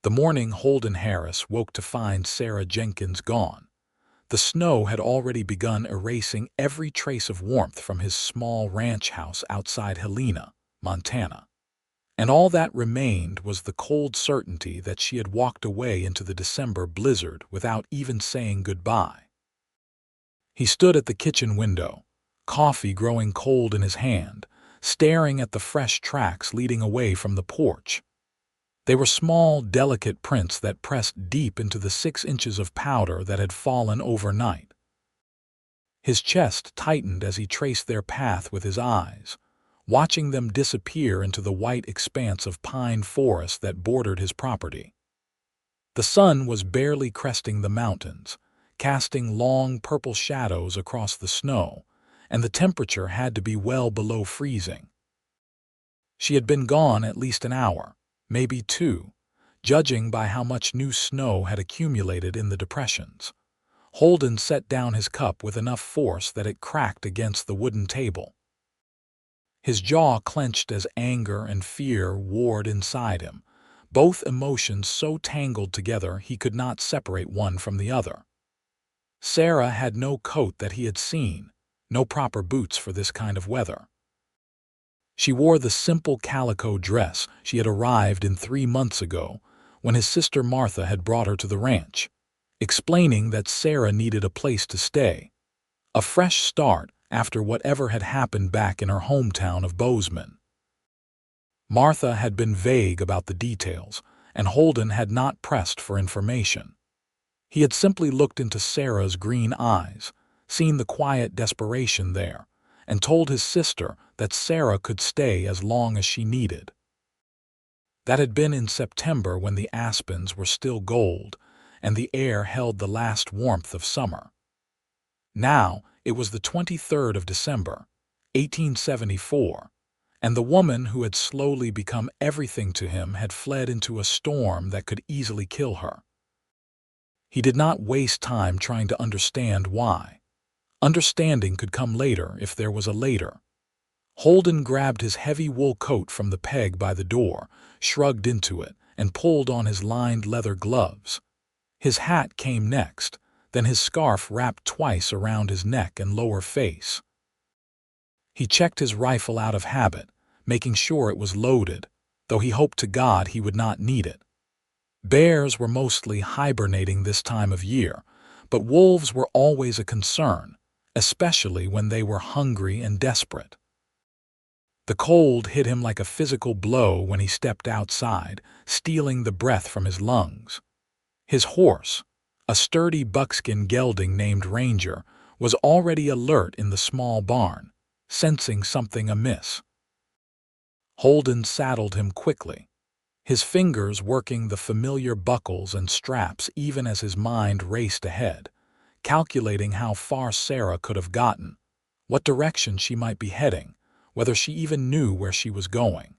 The morning Holden Harris woke to find Sarah Jenkins gone. The snow had already begun erasing every trace of warmth from his small ranch house outside Helena, Montana. And all that remained was the cold certainty that she had walked away into the December blizzard without even saying goodbye. He stood at the kitchen window, coffee growing cold in his hand, staring at the fresh tracks leading away from the porch. They were small, delicate prints that pressed deep into the 6 inches of powder that had fallen overnight. His chest tightened as he traced their path with his eyes, watching them disappear into the white expanse of pine forest that bordered his property. The sun was barely cresting the mountains, casting long purple shadows across the snow, and the temperature had to be well below freezing. She had been gone at least an hour, maybe 2, judging by how much new snow had accumulated in the depressions. Holden set down his cup with enough force that it cracked against the wooden table. His jaw clenched as anger and fear warred inside him, both emotions so tangled together he could not separate one from the other. Sarah had no coat that he had seen, no proper boots for this kind of weather. She wore the simple calico dress she had arrived in 3 months ago when his sister Martha had brought her to the ranch, explaining that Sarah needed a place to stay, a fresh start after whatever had happened back in her hometown of Bozeman. Martha had been vague about the details, and Holden had not pressed for information. He had simply looked into Sarah's green eyes, seen the quiet desperation there, and told his sister that Sarah could stay as long as she needed. That had been in September when the aspens were still gold and the air held the last warmth of summer. Now it was the 23rd of December, 1874, and the woman who had slowly become everything to him had fled into a storm that could easily kill her. He did not waste time trying to understand why. Understanding could come later if there was a later. Holden grabbed his heavy wool coat from the peg by the door, shrugged into it, and pulled on his lined leather gloves. His hat came next, then his scarf wrapped twice around his neck and lower face. He checked his rifle out of habit, making sure it was loaded, though he hoped to God he would not need it. Bears were mostly hibernating this time of year, but wolves were always a concern, especially when they were hungry and desperate. The cold hit him like a physical blow when he stepped outside, stealing the breath from his lungs. His horse, a sturdy buckskin gelding named Ranger, was already alert in the small barn, sensing something amiss. Holden saddled him quickly, his fingers working the familiar buckles and straps even as his mind raced ahead, calculating how far Sarah could have gotten, what direction she might be heading, whether she even knew where she was going.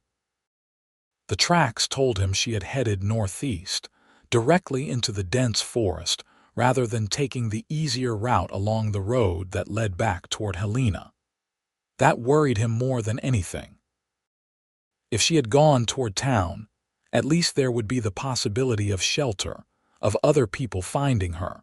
The tracks told him she had headed northeast, directly into the dense forest, rather than taking the easier route along the road that led back toward Helena. That worried him more than anything. If she had gone toward town, at least there would be the possibility of shelter, of other people finding her.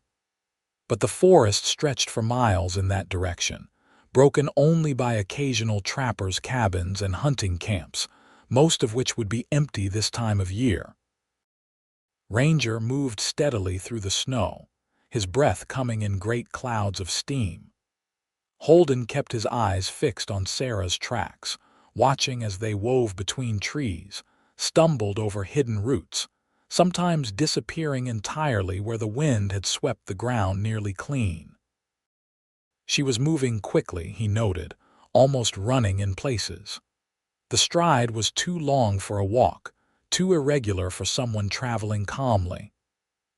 But the forest stretched for miles in that direction, broken only by occasional trappers' cabins and hunting camps, most of which would be empty this time of year. Ranger moved steadily through the snow, his breath coming in great clouds of steam. Holden kept his eyes fixed on Sarah's tracks, watching as they wove between trees, stumbled over hidden roots, sometimes disappearing entirely where the wind had swept the ground nearly clean. She was moving quickly, he noted, almost running in places. The stride was too long for a walk, too irregular for someone traveling calmly.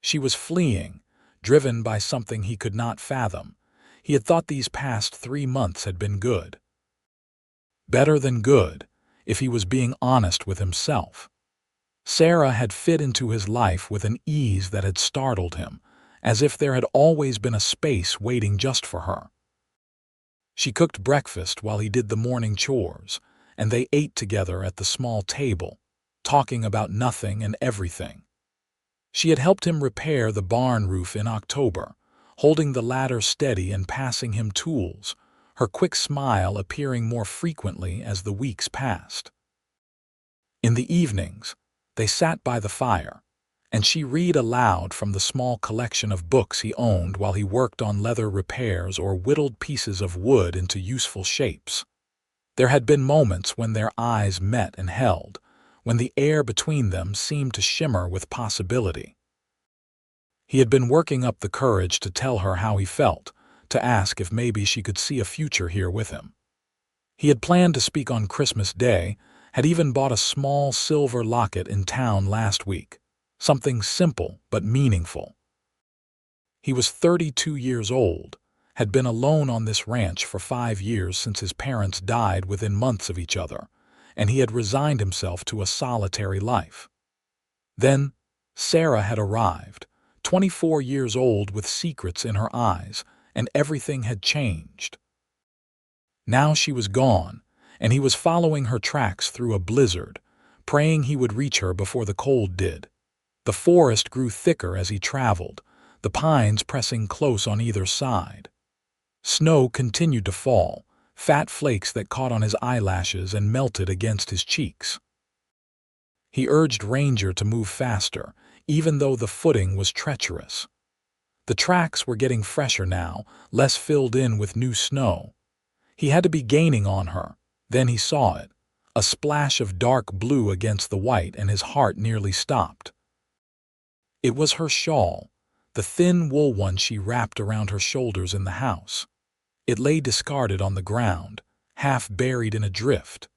She was fleeing, driven by something he could not fathom. He had thought these past 3 months had been good. Better than good, if he was being honest with himself. Sarah had fit into his life with an ease that had startled him, as if there had always been a space waiting just for her. She cooked breakfast while he did the morning chores, and they ate together at the small table, talking about nothing and everything. She had helped him repair the barn roof in October, holding the ladder steady and passing him tools, her quick smile appearing more frequently as the weeks passed. In the evenings, they sat by the fire, and she read aloud from the small collection of books he owned while he worked on leather repairs or whittled pieces of wood into useful shapes. There had been moments when their eyes met and held, when the air between them seemed to shimmer with possibility. He had been working up the courage to tell her how he felt, to ask if maybe she could see a future here with him. He had planned to speak on Christmas Day, had even bought a small silver locket in town last week, something simple but meaningful. He was 32 years old, had been alone on this ranch for 5 years since his parents died within months of each other, and he had resigned himself to a solitary life. Then, Sarah had arrived, 24 years old with secrets in her eyes, and everything had changed. Now she was gone, and he was following her tracks through a blizzard, praying he would reach her before the cold did. The forest grew thicker as he traveled, the pines pressing close on either side. Snow continued to fall, fat flakes that caught on his eyelashes and melted against his cheeks. He urged Ranger to move faster, even though the footing was treacherous. The tracks were getting fresher now, less filled in with new snow. He had to be gaining on her. Then he saw it, a splash of dark blue against the white, and his heart nearly stopped. It was her shawl, the thin wool one she wrapped around her shoulders in the house. It lay discarded on the ground, half buried in a drift.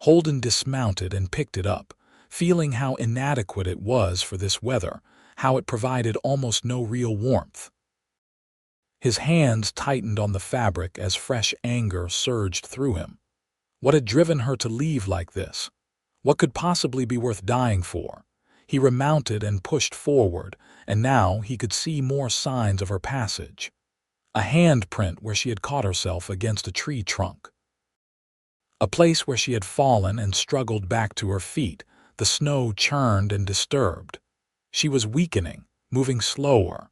Holden dismounted and picked it up, feeling how inadequate it was for this weather, how it provided almost no real warmth. His hands tightened on the fabric as fresh anger surged through him. What had driven her to leave like this? What could possibly be worth dying for? He remounted and pushed forward, and now he could see more signs of her passage. A handprint where she had caught herself against a tree trunk. A place where she had fallen and struggled back to her feet, the snow churned and disturbed. She was weakening, moving slower.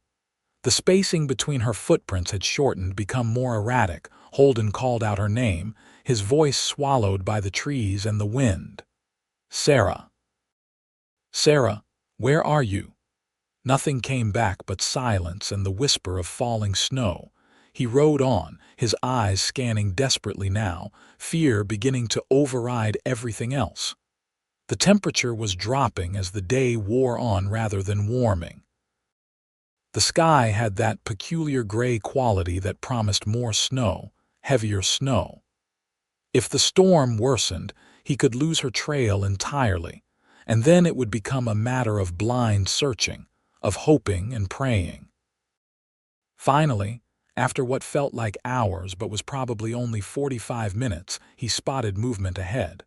The spacing between her footprints had shortened, become more erratic. Holden called out her name, his voice swallowed by the trees and the wind. Sarah. Sarah, where are you? Nothing came back but silence and the whisper of falling snow. He rode on, his eyes scanning desperately now, fear beginning to override everything else. The temperature was dropping as the day wore on rather than warming. The sky had that peculiar gray quality that promised more snow, heavier snow. If the storm worsened, he could lose her trail entirely, and then it would become a matter of blind searching, of hoping and praying. Finally, after what felt like hours but was probably only 45 minutes, he spotted movement ahead.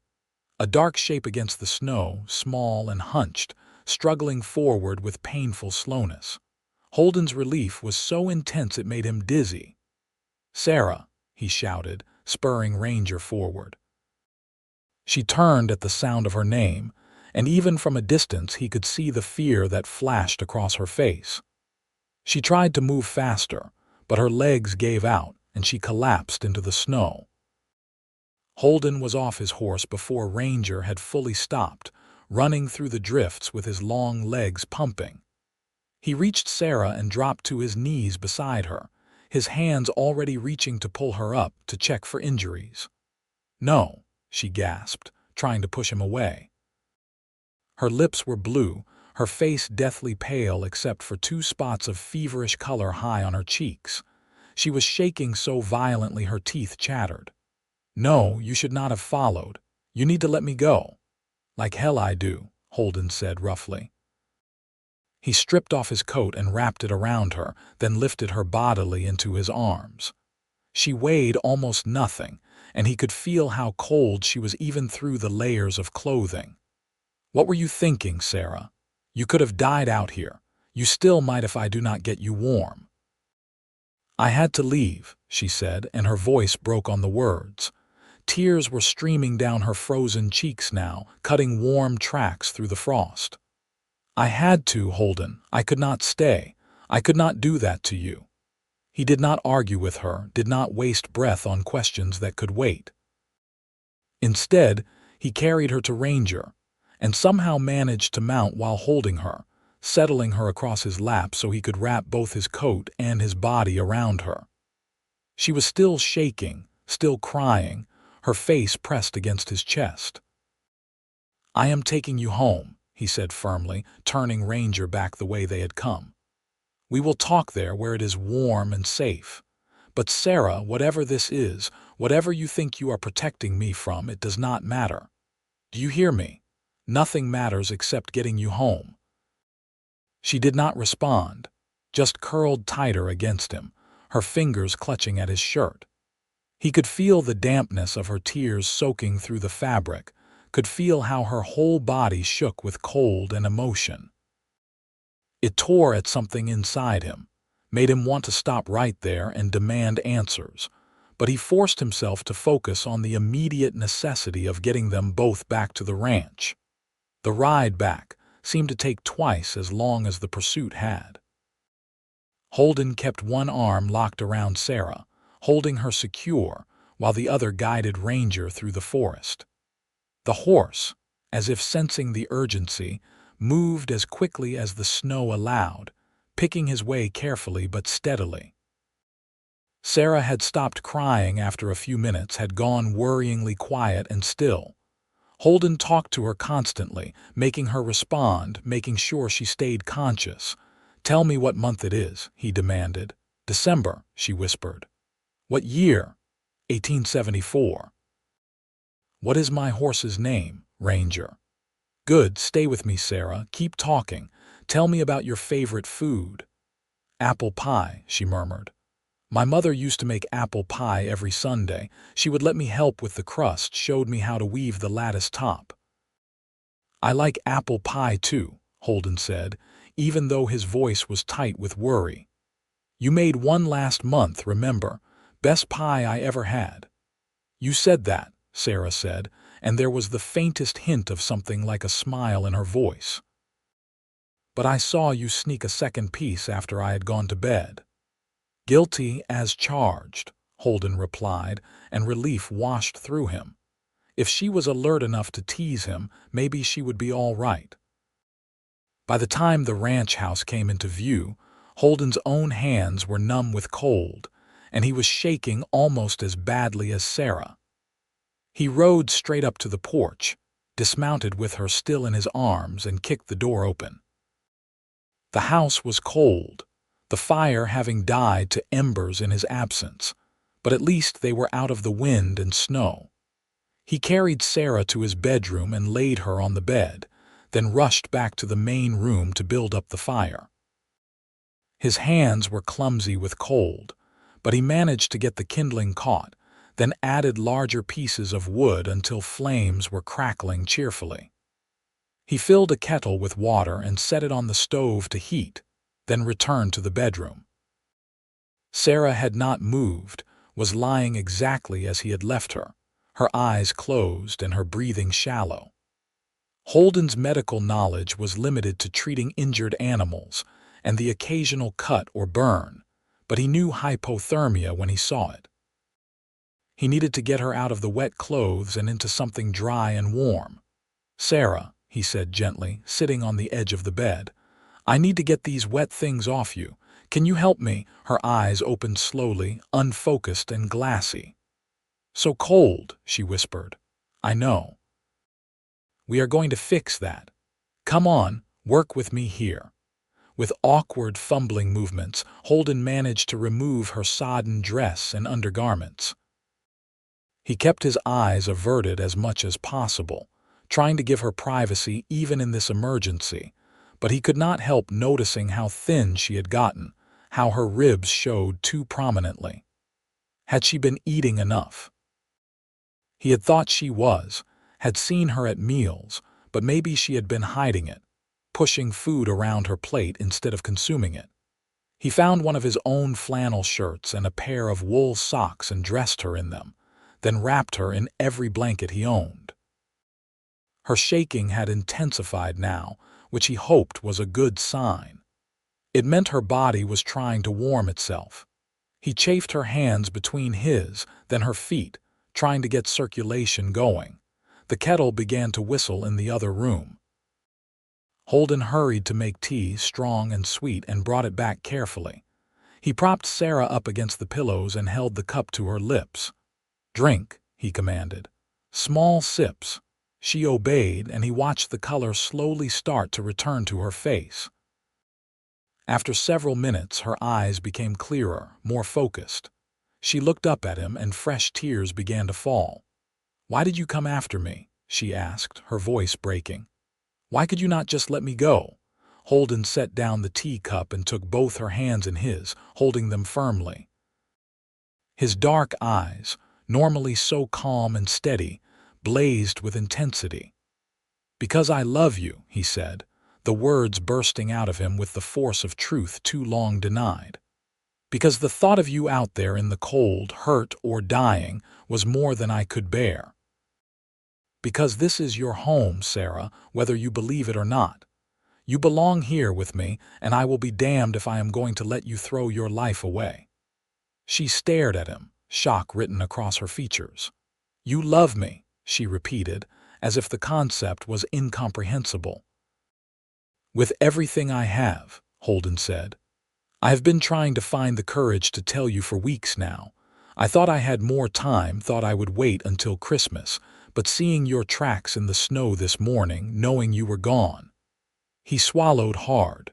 A dark shape against the snow, small and hunched, struggling forward with painful slowness. Holden's relief was so intense it made him dizzy. "Sarah," he shouted, spurring Ranger forward. She turned at the sound of her name, and even from a distance he could see the fear that flashed across her face. She tried to move faster, but her legs gave out and she collapsed into the snow. Holden was off his horse before Ranger had fully stopped, running through the drifts with his long legs pumping. He reached Sarah and dropped to his knees beside her, his hands already reaching to pull her up to check for injuries. "No," she gasped, trying to push him away. Her lips were blue, her face deathly pale except for 2 spots of feverish color high on her cheeks. She was shaking so violently her teeth chattered. "No, you should not have followed. You need to let me go." "Like hell I do," Holden said roughly. He stripped off his coat and wrapped it around her, then lifted her bodily into his arms. She weighed almost nothing, and he could feel how cold she was even through the layers of clothing. "What were you thinking, Sarah? You could have died out here. You still might if I do not get you warm." "I had to leave," she said, and her voice broke on the words. Tears were streaming down her frozen cheeks now, cutting warm tracks through the frost. "I had to, Holden. I could not stay. I could not do that to you." He did not argue with her, did not waste breath on questions that could wait. Instead, he carried her to Ranger, and somehow managed to mount while holding her, settling her across his lap so he could wrap both his coat and his body around her. She was still shaking, still crying, her face pressed against his chest. "I am taking you home," he said firmly, turning Ranger back the way they had come. "We will talk there where it is warm and safe. But Sarah, whatever this is, whatever you think you are protecting me from, it does not matter. Do you hear me? Nothing matters except getting you home." She did not respond, just curled tighter against him, her fingers clutching at his shirt. He could feel the dampness of her tears soaking through the fabric, could feel how her whole body shook with cold and emotion. It tore at something inside him, made him want to stop right there and demand answers, but he forced himself to focus on the immediate necessity of getting them both back to the ranch. The ride back seemed to take twice as long as the pursuit had. Holden kept one arm locked around Sarah, holding her secure, while the other guided Ranger through the forest. The horse, as if sensing the urgency, moved as quickly as the snow allowed, picking his way carefully but steadily. Sarah had stopped crying after a few minutes, had gone worryingly quiet and still. Holden talked to her constantly, making her respond, making sure she stayed conscious. "Tell me what month it is," he demanded. "December," she whispered. "What year?" 1874. "What is my horse's name?" "Ranger." "Good, stay with me, Sarah. Keep talking. Tell me about your favorite food." "Apple pie," she murmured. "My mother used to make apple pie every Sunday. She would let me help with the crust, showed me how to weave the lattice top." "I like apple pie too," Holden said, even though his voice was tight with worry. "You made one last month, remember? Best pie I ever had." "You said that," Sarah said, and there was the faintest hint of something like a smile in her voice. "But I saw you sneak a second piece after I had gone to bed." "Guilty as charged," Holden replied, and relief washed through him. If she was alert enough to tease him, maybe she would be all right. By the time the ranch house came into view, Holden's own hands were numb with cold, and he was shaking almost as badly as Sarah. He rode straight up to the porch, dismounted with her still in his arms, and kicked the door open. The house was cold, the fire having died to embers in his absence, but at least they were out of the wind and snow. He carried Sarah to his bedroom and laid her on the bed, then rushed back to the main room to build up the fire. His hands were clumsy with cold, but he managed to get the kindling caught, then added larger pieces of wood until flames were crackling cheerfully. He filled a kettle with water and set it on the stove to heat, then returned to the bedroom. Sarah had not moved, was lying exactly as he had left her, her eyes closed and her breathing shallow. Holden's medical knowledge was limited to treating injured animals and the occasional cut or burn, but he knew hypothermia when he saw it. He needed to get her out of the wet clothes and into something dry and warm. "Sarah," he said gently, sitting on the edge of the bed, "I need to get these wet things off you. Can you help me?" Her eyes opened slowly, unfocused and glassy. "So cold," she whispered. "I know. We are going to fix that. Come on, work with me here." With awkward, fumbling movements, Holden managed to remove her sodden dress and undergarments. He kept his eyes averted as much as possible, trying to give her privacy even in this emergency, but he could not help noticing how thin she had gotten, how her ribs showed too prominently. Had she been eating enough? He had thought she was, had seen her at meals, but maybe she had been hiding it, pushing food around her plate instead of consuming it. He found one of his own flannel shirts and a pair of wool socks and dressed her in them, then wrapped her in every blanket he owned. Her shaking had intensified now, which he hoped was a good sign. It meant her body was trying to warm itself. He chafed her hands between his, then her feet, trying to get circulation going. The kettle began to whistle in the other room. Holden hurried to make tea, strong and sweet, and brought it back carefully. He propped Sarah up against the pillows and held the cup to her lips. "Drink," he commanded. "Small sips." She obeyed, and he watched the color slowly start to return to her face. After several minutes, her eyes became clearer, more focused. She looked up at him, and fresh tears began to fall. "Why did you come after me?" she asked, her voice breaking. "Why could you not just let me go?" Holden set down the teacup and took both her hands in his, holding them firmly. His dark eyes, normally so calm and steady, blazed with intensity. "Because I love you," he said, the words bursting out of him with the force of truth too long denied. "Because the thought of you out there in the cold, hurt or dying, was more than I could bear. Because this is your home, Sarah, whether you believe it or not. You belong here with me, and I will be damned if I am going to let you throw your life away." She stared at him, shock written across her features. "You love me," she repeated, as if the concept was incomprehensible. "With everything I have," Holden said. "I have been trying to find the courage to tell you for weeks now. I thought I had more time, thought I would wait until Christmas, but seeing your tracks in the snow this morning, knowing you were gone." He swallowed hard.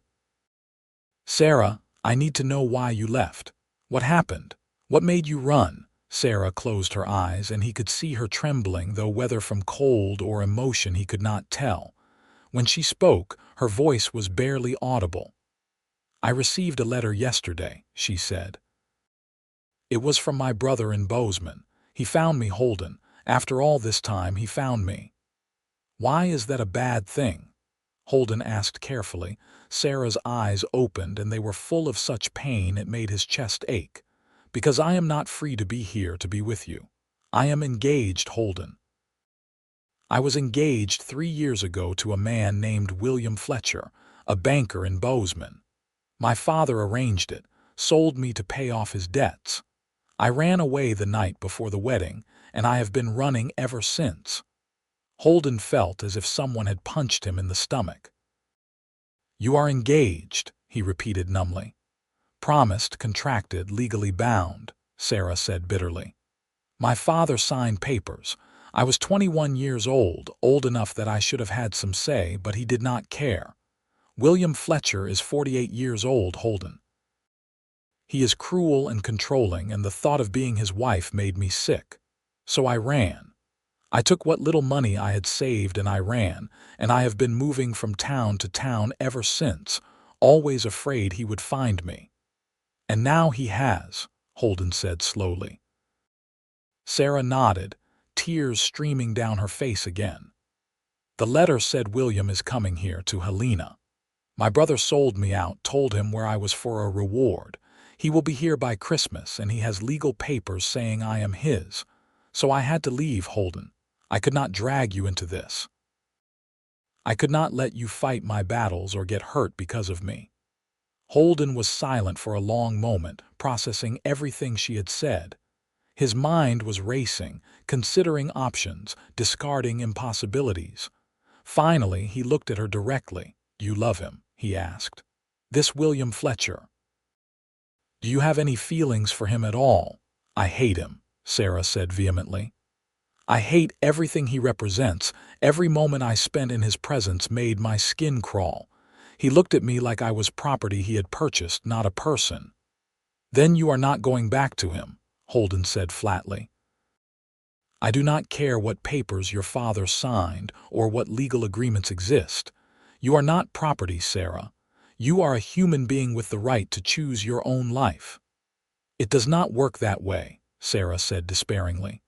"Sarah, I need to know why you left. What happened? What made you run?" Sarah closed her eyes, and he could see her trembling, though whether from cold or emotion he could not tell. When she spoke, her voice was barely audible. "I received a letter yesterday," she said. "It was from my brother in Bozeman. He found me, Holden. After all this time, he found me." "Why is that a bad thing?" Holden asked carefully. Sarah's eyes opened, and they were full of such pain it made his chest ache. "Because I am not free to be here to be with you. I am engaged, Holden. I was engaged 3 years ago to a man named William Fletcher, a banker in Bozeman. My father arranged it, sold me to pay off his debts. I ran away the night before the wedding, and I have been running ever since." Holden felt as if someone had punched him in the stomach. "You are engaged," he repeated numbly. "Promised, contracted, legally bound," Sarah said bitterly. "My father signed papers. I was 21 years old enough that I should have had some say, but he did not care. William Fletcher is 48 years old, Holden. He is cruel and controlling, and the thought of being his wife made me sick. So I ran. I took what little money I had saved and I ran, and I have been moving from town to town ever since, always afraid he would find me. And now he has," Holden said slowly. Sarah nodded, tears streaming down her face again. "The letter said William is coming here to Helena. My brother sold me out, told him where I was for a reward. He will be here by Christmas, and he has legal papers saying I am his. So I had to leave, Holden. I could not drag you into this. I could not let you fight my battles or get hurt because of me." Holden was silent for a long moment, processing everything she had said. His mind was racing, considering options, discarding impossibilities. Finally, he looked at her directly. "Do you love him?" he asked. "This William Fletcher. Do you have any feelings for him at all?" "I hate him," Sarah said vehemently. "I hate everything he represents. Every moment I spent in his presence made my skin crawl. He looked at me like I was property he had purchased, not a person." "Then you are not going back to him," Holden said flatly. "I do not care what papers your father signed or what legal agreements exist. You are not property, Sarah. You are a human being with the right to choose your own life." "It does not work that way," Sarah said despairingly.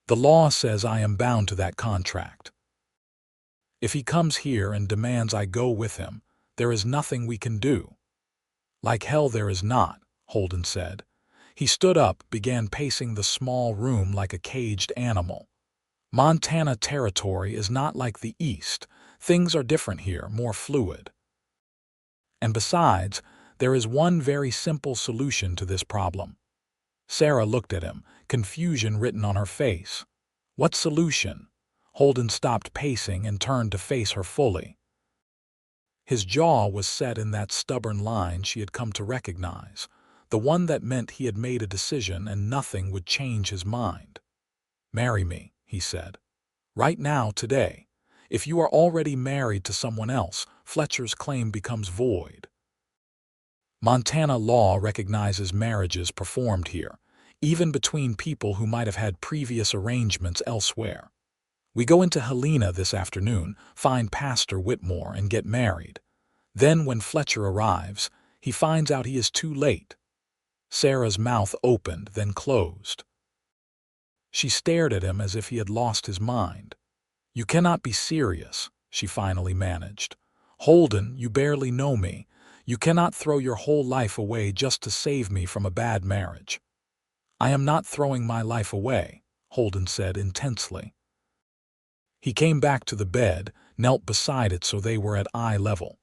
"The law says I am bound to that contract. If he comes here and demands I go with him, there is nothing we can do." "Like hell there is not," Holden said. He stood up, began pacing the small room like a caged animal. "Montana Territory is not like the East. Things are different here, more fluid. And besides, there is one very simple solution to this problem. Sarah looked at him, confusion written on her face. What solution? Holden stopped pacing and turned to face her fully. His jaw was set in that stubborn line she had come to recognize, the one that meant he had made a decision and nothing would change his mind. "Marry me," he said. "Right now, today. If you are already married to someone else, Fletcher's claim becomes void." Montana law recognizes marriages performed here, even between people who might have had previous arrangements elsewhere. We go into Helena this afternoon, find Pastor Whitmore, and get married. Then when Fletcher arrives, he finds out he is too late. Sarah's mouth opened, then closed. She stared at him as if he had lost his mind. "You cannot be serious," she finally managed. "Holden, you barely know me. You cannot throw your whole life away just to save me from a bad marriage." "I am not throwing my life away," Holden said intensely. He came back to the bed, knelt beside it so they were at eye level.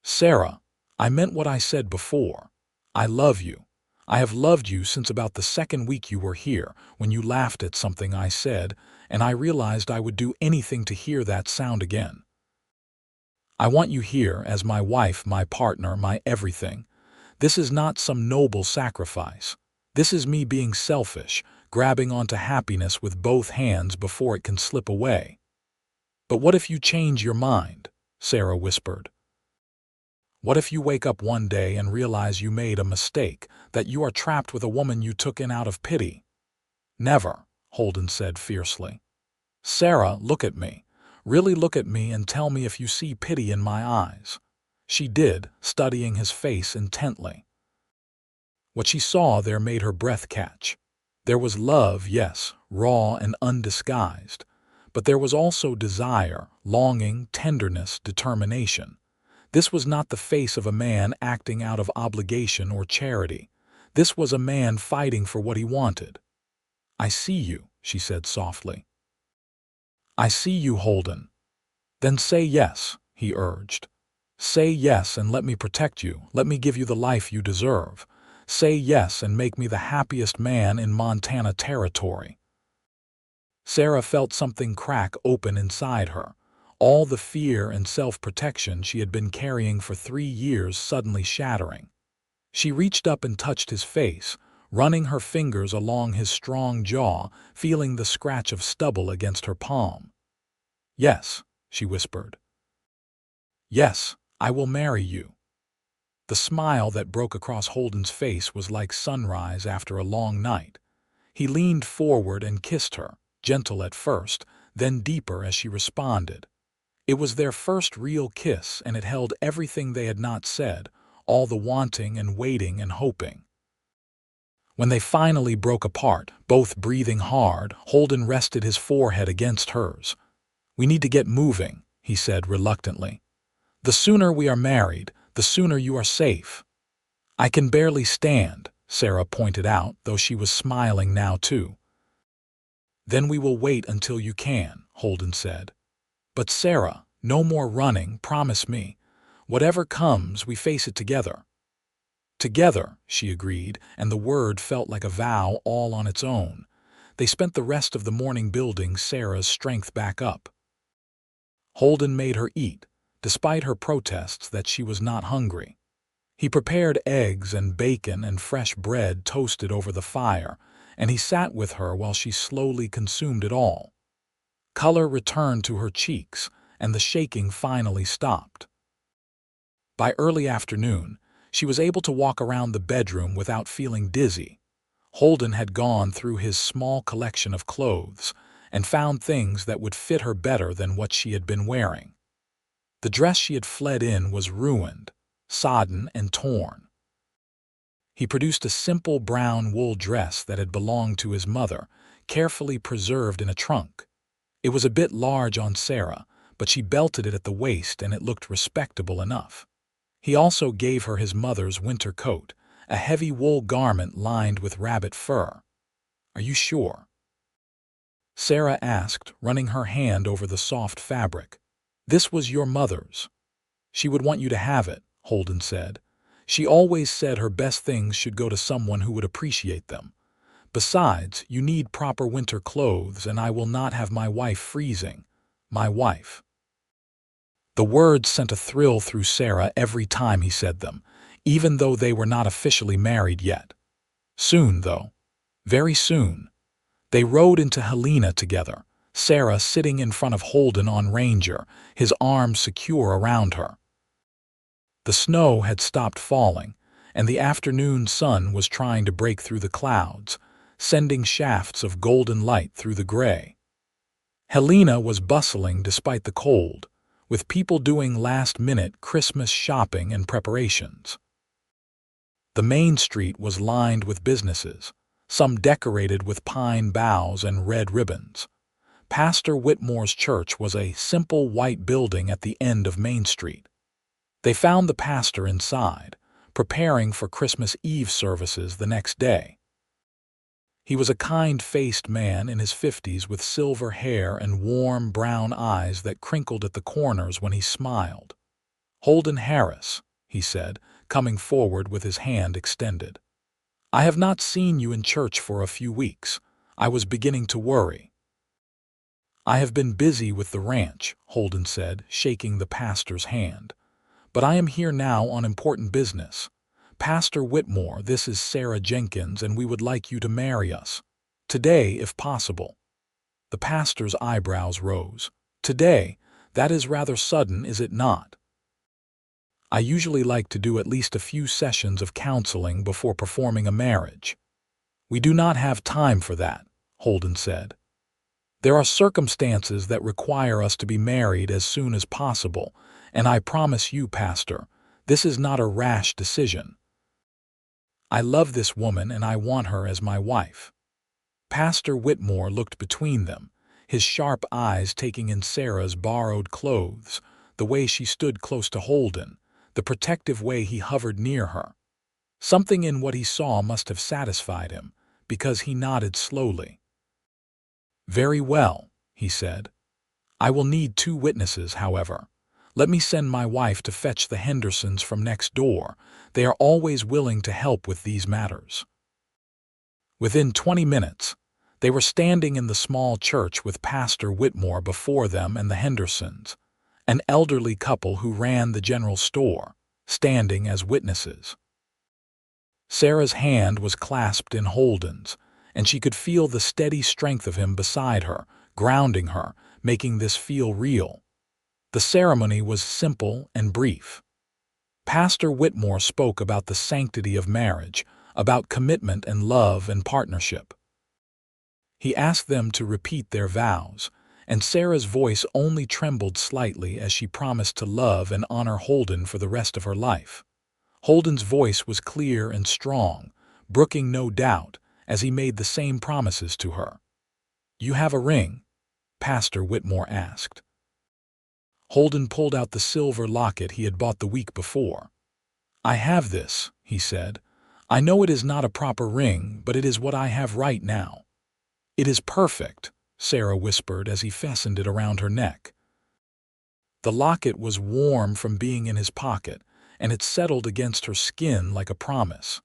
"Sarah, I meant what I said before. I love you. I have loved you since about the second week you were here, when you laughed at something I said, and I realized I would do anything to hear that sound again. I want you here as my wife, my partner, my everything. This is not some noble sacrifice. This is me being selfish, grabbing onto happiness with both hands before it can slip away." "But what if you change your mind?" Sarah whispered. "What if you wake up one day and realize you made a mistake, that you are trapped with a woman you took in out of pity?" "Never," Holden said fiercely. "Sarah, look at me. Really look at me and tell me if you see pity in my eyes." She did, studying his face intently. What she saw there made her breath catch. There was love, yes, raw and undisguised. But there was also desire, longing, tenderness, determination. This was not the face of a man acting out of obligation or charity. This was a man fighting for what he wanted. "I see you," she said softly. "I see you, Holden." "Then say yes," he urged. "Say yes and let me protect you. Let me give you the life you deserve. Say yes and make me the happiest man in Montana territory." Sarah felt something crack open inside her. All the fear and self-protection she had been carrying for 3 years suddenly shattering. She reached up and touched his face, running her fingers along his strong jaw, feeling the scratch of stubble against her palm. "Yes," she whispered. "Yes, I will marry you." The smile that broke across Holden's face was like sunrise after a long night. He leaned forward and kissed her, gentle at first, then deeper as she responded. It was their first real kiss, and it held everything they had not said, all the wanting and waiting and hoping. When they finally broke apart, both breathing hard, Holden rested his forehead against hers. "We need to get moving," he said reluctantly. "The sooner we are married, the sooner you are safe." "I can barely stand," Sarah pointed out, though she was smiling now too. "Then we will wait until you can," Holden said. "But Sarah, no more running, promise me. Whatever comes, we face it together." "Together," she agreed, and the word felt like a vow all on its own. They spent the rest of the morning building Sarah's strength back up. Holden made her eat, despite her protests that she was not hungry. He prepared eggs and bacon and fresh bread toasted over the fire, and he sat with her while she slowly consumed it all. Color returned to her cheeks, and the shaking finally stopped. By early afternoon, she was able to walk around the bedroom without feeling dizzy. Holden had gone through his small collection of clothes and found things that would fit her better than what she had been wearing. The dress she had fled in was ruined, sodden, and torn. He produced a simple brown wool dress that had belonged to his mother, carefully preserved in a trunk. It was a bit large on Sarah, but she belted it at the waist and it looked respectable enough. He also gave her his mother's winter coat, a heavy wool garment lined with rabbit fur. "Are you sure?" Sarah asked, running her hand over the soft fabric. This was your mother's. She would want you to have it, Holden said. She always said her best things should go to someone who would appreciate them. Besides, you need proper winter clothes, and I will not have my wife freezing. My wife. The words sent a thrill through Sarah every time he said them, even though they were not officially married yet. Soon, though. Very soon. They rode into Helena together, Sarah sitting in front of Holden on Ranger, his arms secure around her. The snow had stopped falling, and the afternoon sun was trying to break through the clouds, sending shafts of golden light through the gray. Helena was bustling despite the cold, with people doing last-minute Christmas shopping and preparations. The main street was lined with businesses, some decorated with pine boughs and red ribbons. Pastor Whitmore's church was a simple white building at the end of Main Street. They found the pastor inside, preparing for Christmas Eve services the next day. He was a kind-faced man in his 50s with silver hair and warm brown eyes that crinkled at the corners when he smiled. "Holden Harris," he said, coming forward with his hand extended. "I have not seen you in church for a few weeks. I was beginning to worry." "I have been busy with the ranch," Holden said, shaking the pastor's hand. "But I am here now on important business. Pastor Whitmore, this is Sarah Jenkins, and we would like you to marry us. Today, if possible." The pastor's eyebrows rose. "Today? That is rather sudden, is it not?" "I usually like to do at least a few sessions of counseling before performing a marriage." "We do not have time for that," Holden said. "There are circumstances that require us to be married as soon as possible, and I promise you, Pastor, this is not a rash decision. I love this woman and I want her as my wife." Pastor Whitmore looked between them, his sharp eyes taking in Sarah's borrowed clothes, the way she stood close to Holden, the protective way he hovered near her. Something in what he saw must have satisfied him, because he nodded slowly. "Very well," he said. "I will need 2 witnesses, however. Let me send my wife to fetch the Hendersons from next door. They are always willing to help with these matters." Within 20 minutes, they were standing in the small church with Pastor Whitmore before them and the Hendersons, an elderly couple who ran the general store, standing as witnesses. Sarah's hand was clasped in Holden's, and she could feel the steady strength of him beside her, grounding her, making this feel real. The ceremony was simple and brief. Pastor Whitmore spoke about the sanctity of marriage, about commitment and love and partnership. He asked them to repeat their vows, and Sarah's voice only trembled slightly as she promised to love and honor Holden for the rest of her life. Holden's voice was clear and strong, brooking no doubt, as he made the same promises to her. "You have a ring?" Pastor Whitmore asked. Holden pulled out the silver locket he had bought the week before. "I have this," he said. "I know it is not a proper ring, but it is what I have right now." "It is perfect," Sarah whispered as he fastened it around her neck. The locket was warm from being in his pocket, and it settled against her skin like a promise.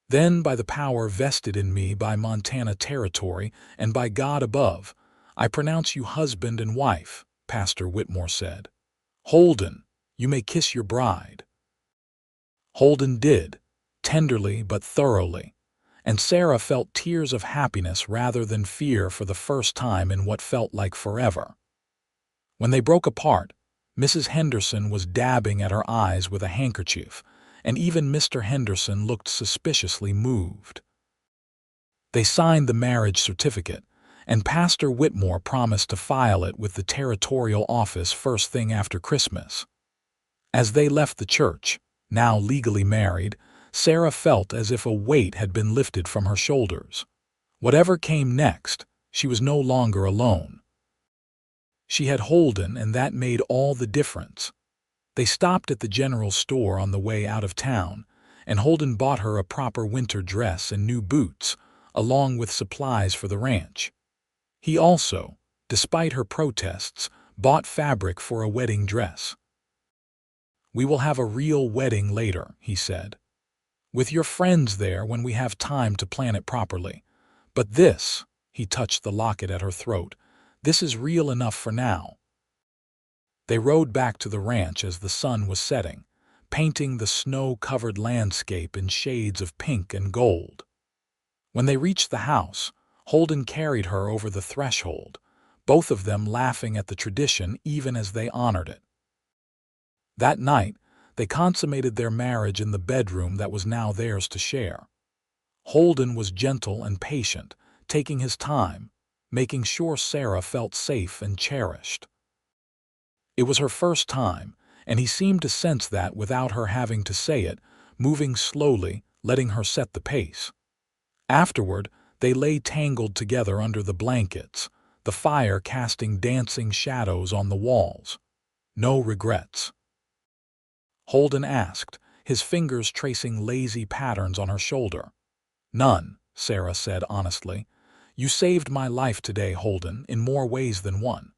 "Then, by the power vested in me by Montana Territory and by God above, I pronounce you husband and wife," Pastor Whitmore said. "Holden, you may kiss your bride." Holden did, tenderly but thoroughly, and Sarah felt tears of happiness rather than fear for the first time in what felt like forever. When they broke apart, Mrs. Henderson was dabbing at her eyes with a handkerchief, and even Mr. Henderson looked suspiciously moved. They signed the marriage certificate, and Pastor Whitmore promised to file it with the territorial office first thing after Christmas. As they left the church, now legally married, Sarah felt as if a weight had been lifted from her shoulders. Whatever came next, she was no longer alone. She had Holden, and that made all the difference. They stopped at the general store on the way out of town, and Holden bought her a proper winter dress and new boots, along with supplies for the ranch. He also, despite her protests, bought fabric for a wedding dress. "We will have a real wedding later," he said. "With your friends there when we have time to plan it properly. But this," he touched the locket at her throat, "this is real enough for now." They rode back to the ranch as the sun was setting, painting the snow-covered landscape in shades of pink and gold. When they reached the house, Holden carried her over the threshold, both of them laughing at the tradition even as they honored it. That night, they consummated their marriage in the bedroom that was now theirs to share. Holden was gentle and patient, taking his time, making sure Sarah felt safe and cherished. It was her first time, and he seemed to sense that without her having to say it, moving slowly, letting her set the pace. Afterward, they lay tangled together under the blankets, the fire casting dancing shadows on the walls. "No regrets?" Holden asked, his fingers tracing lazy patterns on her shoulder. "None," Sarah said honestly. "You saved my life today, Holden, in more ways than one."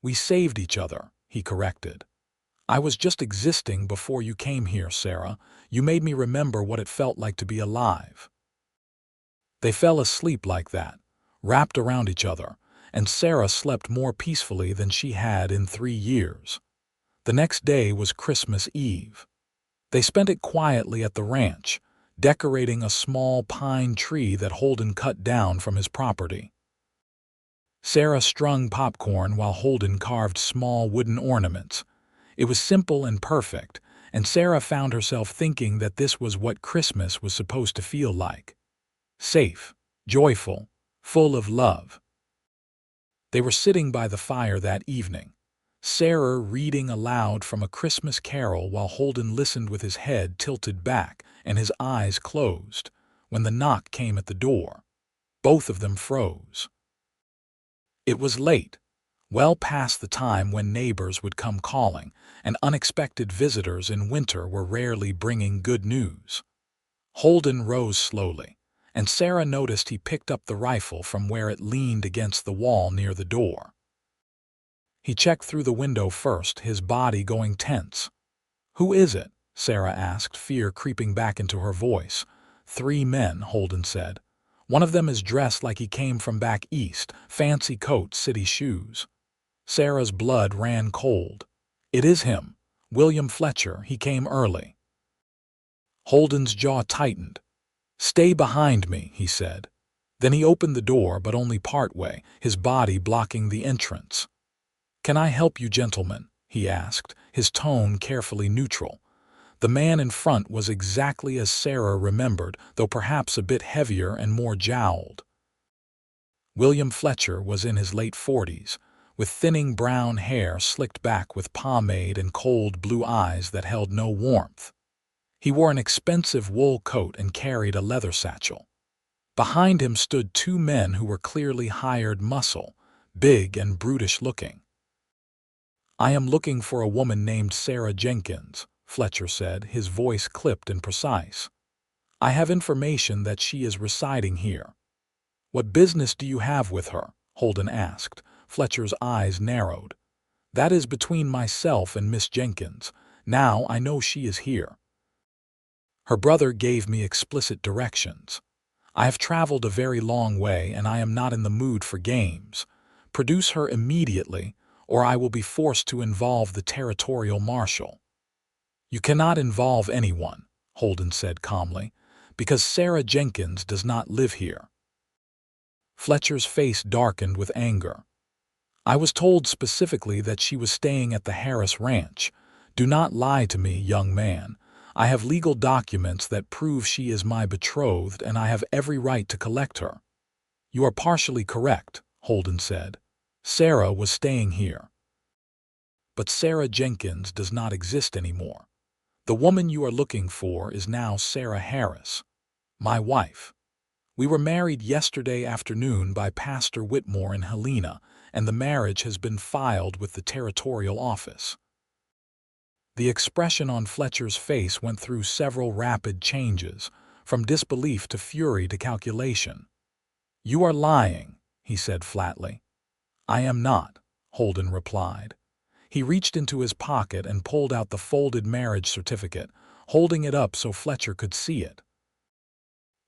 "We saved each other," he corrected. "I was just existing before you came here, Sarah. You made me remember what it felt like to be alive." They fell asleep like that, wrapped around each other, and Sarah slept more peacefully than she had in 3 years. The next day was Christmas Eve. They spent it quietly at the ranch, decorating a small pine tree that Holden cut down from his property. Sarah strung popcorn while Holden carved small wooden ornaments. It was simple and perfect, and Sarah found herself thinking that this was what Christmas was supposed to feel like. Safe, joyful, full of love. They were sitting by the fire that evening, Sarah reading aloud from a Christmas carol while Holden listened with his head tilted back and his eyes closed, when the knock came at the door. Both of them froze. It was late, well past the time when neighbors would come calling, and unexpected visitors in winter were rarely bringing good news. Holden rose slowly, and Sarah noticed he picked up the rifle from where it leaned against the wall near the door. He checked through the window first, his body going tense. "Who is it?" Sarah asked, fear creeping back into her voice. "3 men," Holden said. "One of them is dressed like he came from back east, fancy coat, city shoes." Sarah's blood ran cold. "It is him, William Fletcher. He came early." Holden's jaw tightened. "Stay behind me," he said. Then he opened the door, but only partway, his body blocking the entrance. "Can I help you, gentlemen?" he asked, his tone carefully neutral. The man in front was exactly as Sarah remembered, though perhaps a bit heavier and more jowled. William Fletcher was in his late 40s, with thinning brown hair slicked back with pomade and cold blue eyes that held no warmth. He wore an expensive wool coat and carried a leather satchel. Behind him stood 2 men who were clearly hired muscle, big and brutish looking. "I am looking for a woman named Sarah Jenkins," Fletcher said, his voice clipped and precise. "I have information that she is residing here." "What business do you have with her?" Holden asked. Fletcher's eyes narrowed. "That is between myself and Miss Jenkins. Now I know she is here. Her brother gave me explicit directions. I have traveled a very long way and I am not in the mood for games. Produce her immediately, or I will be forced to involve the territorial marshal." "You cannot involve anyone," Holden said calmly, "because Sarah Jenkins does not live here." Fletcher's face darkened with anger. "I was told specifically that she was staying at the Harris Ranch. Do not lie to me, young man. I have legal documents that prove she is my betrothed and I have every right to collect her." "You are partially correct," Holden said. "Sarah was staying here. But Sarah Jenkins does not exist anymore. The woman you are looking for is now Sarah Harris, my wife. We were married yesterday afternoon by Pastor Whitmore in Helena, and the marriage has been filed with the territorial office." The expression on Fletcher's face went through several rapid changes, from disbelief to fury to calculation. "You are lying," he said flatly. "I am not," Holden replied. He reached into his pocket and pulled out the folded marriage certificate, holding it up so Fletcher could see it.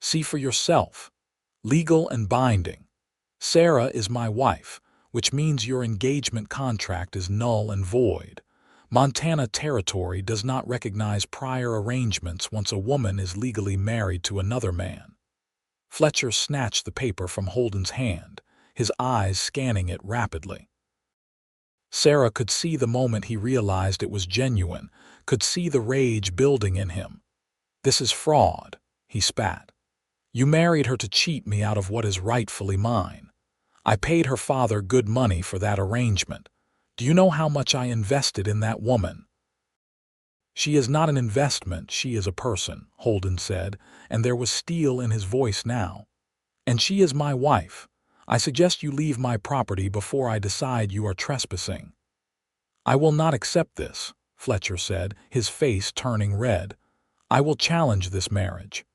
See for yourself. Legal and binding. Sarah is my wife, which means your engagement contract is null and void. Montana territory does not recognize prior arrangements once a woman is legally married to another man. Fletcher snatched the paper from Holden's hand, his eyes scanning it rapidly. Sarah could see the moment he realized it was genuine, could see the rage building in him. This is fraud, he spat. You married her to cheat me out of what is rightfully mine. I paid her father good money for that arrangement. Do you know how much I invested in that woman? She is not an investment, she is a person, Holden said, and there was steel in his voice now. And she is my wife. I suggest you leave my property before I decide you are trespassing. I will not accept this, Fletcher said, his face turning red. I will challenge this marriage.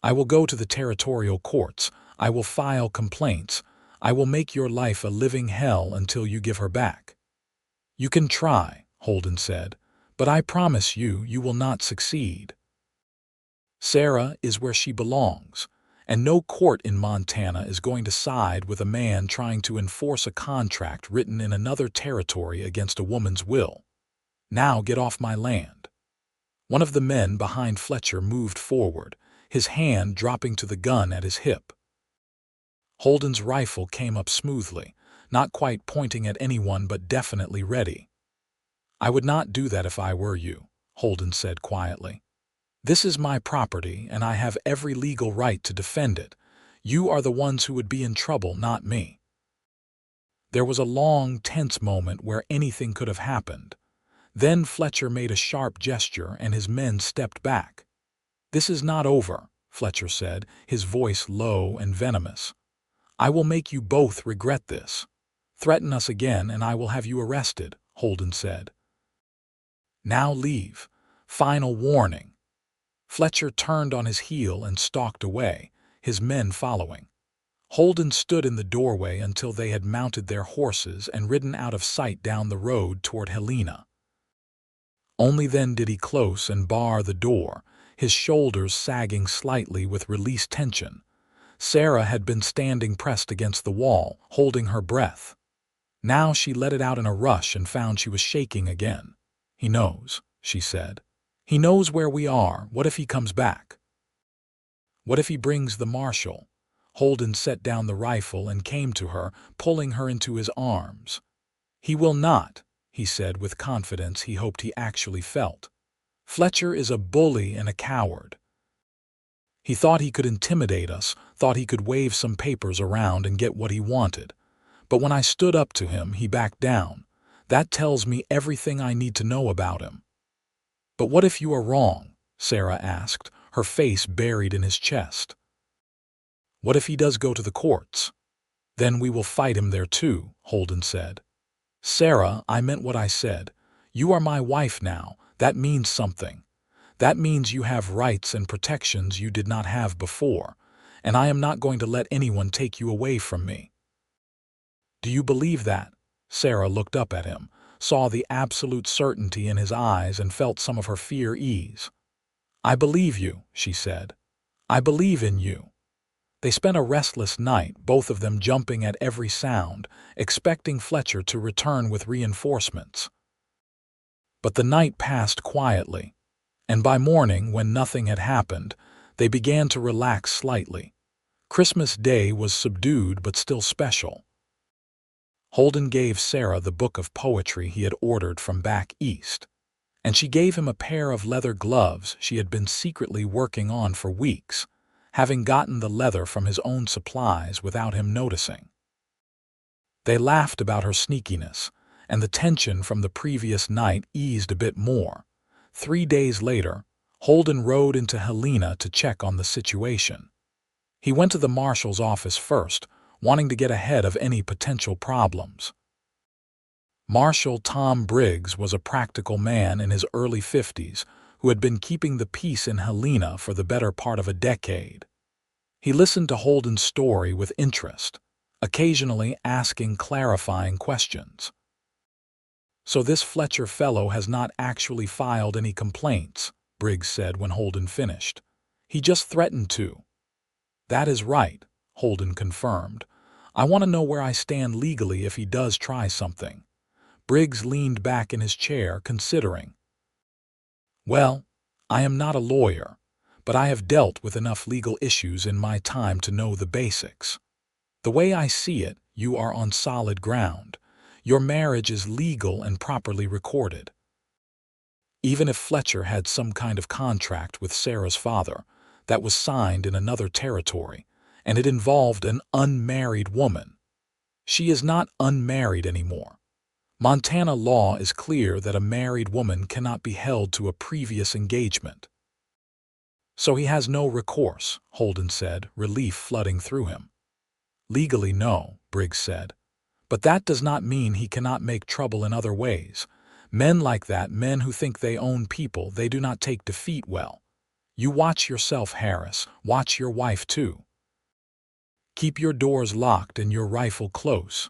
I will go to the territorial courts. I will file complaints. I will make your life a living hell until you give her back. You can try, Holden said, but I promise you, you will not succeed. Sarah is where she belongs, and no court in Montana is going to side with a man trying to enforce a contract written in another territory against a woman's will. Now get off my land. One of the men behind Fletcher moved forward, his hand dropping to the gun at his hip. Holden's rifle came up smoothly, not quite pointing at anyone but definitely ready. I would not do that if I were you, Holden said quietly. This is my property, and I have every legal right to defend it. You are the ones who would be in trouble, not me. There was a long, tense moment where anything could have happened. Then Fletcher made a sharp gesture, and his men stepped back. This is not over, Fletcher said, his voice low and venomous. I will make you both regret this. Threaten us again, and I will have you arrested, Holden said. Now leave. Final warning. Fletcher turned on his heel and stalked away, his men following. Holden stood in the doorway until they had mounted their horses and ridden out of sight down the road toward Helena. Only then did he close and bar the door, his shoulders sagging slightly with released tension. Sarah had been standing pressed against the wall, holding her breath. Now she let it out in a rush and found she was shaking again. He knows, she said. He knows where we are. What if he comes back? What if he brings the marshal? Holden set down the rifle and came to her, pulling her into his arms. He will not, he said with confidence he hoped he actually felt. Fletcher is a bully and a coward. He thought he could intimidate us, thought he could wave some papers around and get what he wanted. But when I stood up to him, he backed down. That tells me everything I need to know about him. But what if you are wrong? Sarah asked, her face buried in his chest. What if he does go to the courts? Then we will fight him there too, Holden said. Sarah, I meant what I said. You are my wife now. That means something. That means you have rights and protections you did not have before, and I am not going to let anyone take you away from me. Do you believe that? Sarah looked up at him, saw the absolute certainty in his eyes, and felt some of her fear ease. I believe you, she said. I believe in you. They spent a restless night, both of them jumping at every sound, expecting Fletcher to return with reinforcements. But the night passed quietly, and by morning, when nothing had happened, they began to relax slightly. Christmas Day was subdued but still special. Holden gave Sarah the book of poetry he had ordered from back east, and she gave him a pair of leather gloves she had been secretly working on for weeks, having gotten the leather from his own supplies without him noticing. They laughed about her sneakiness, and the tension from the previous night eased a bit more. 3 days later, Holden rode into Helena to check on the situation. He went to the marshal's office first, wanting to get ahead of any potential problems. Marshal Tom Briggs was a practical man in his early 50s who had been keeping the peace in Helena for the better part of a decade. He listened to Holden's story with interest, occasionally asking clarifying questions. "So this Fletcher fellow has not actually filed any complaints," Briggs said when Holden finished. "He just threatened to." "That is right," Holden confirmed. "I want to know where I stand legally if he does try something." Briggs leaned back in his chair, considering. "Well, I am not a lawyer, but I have dealt with enough legal issues in my time to know the basics. The way I see it, you are on solid ground. Your marriage is legal and properly recorded. Even if Fletcher had some kind of contract with Sarah's father that was signed in another territory, and it involved an unmarried woman, she is not unmarried anymore. Montana law is clear that a married woman cannot be held to a previous engagement." "So he has no recourse," Holden said, relief flooding through him. "Legally, no," Briggs said. "But that does not mean he cannot make trouble in other ways. Men like that, men who think they own people, they do not take defeat well. You watch yourself, Harris. Watch your wife, too. Keep your doors locked and your rifle close."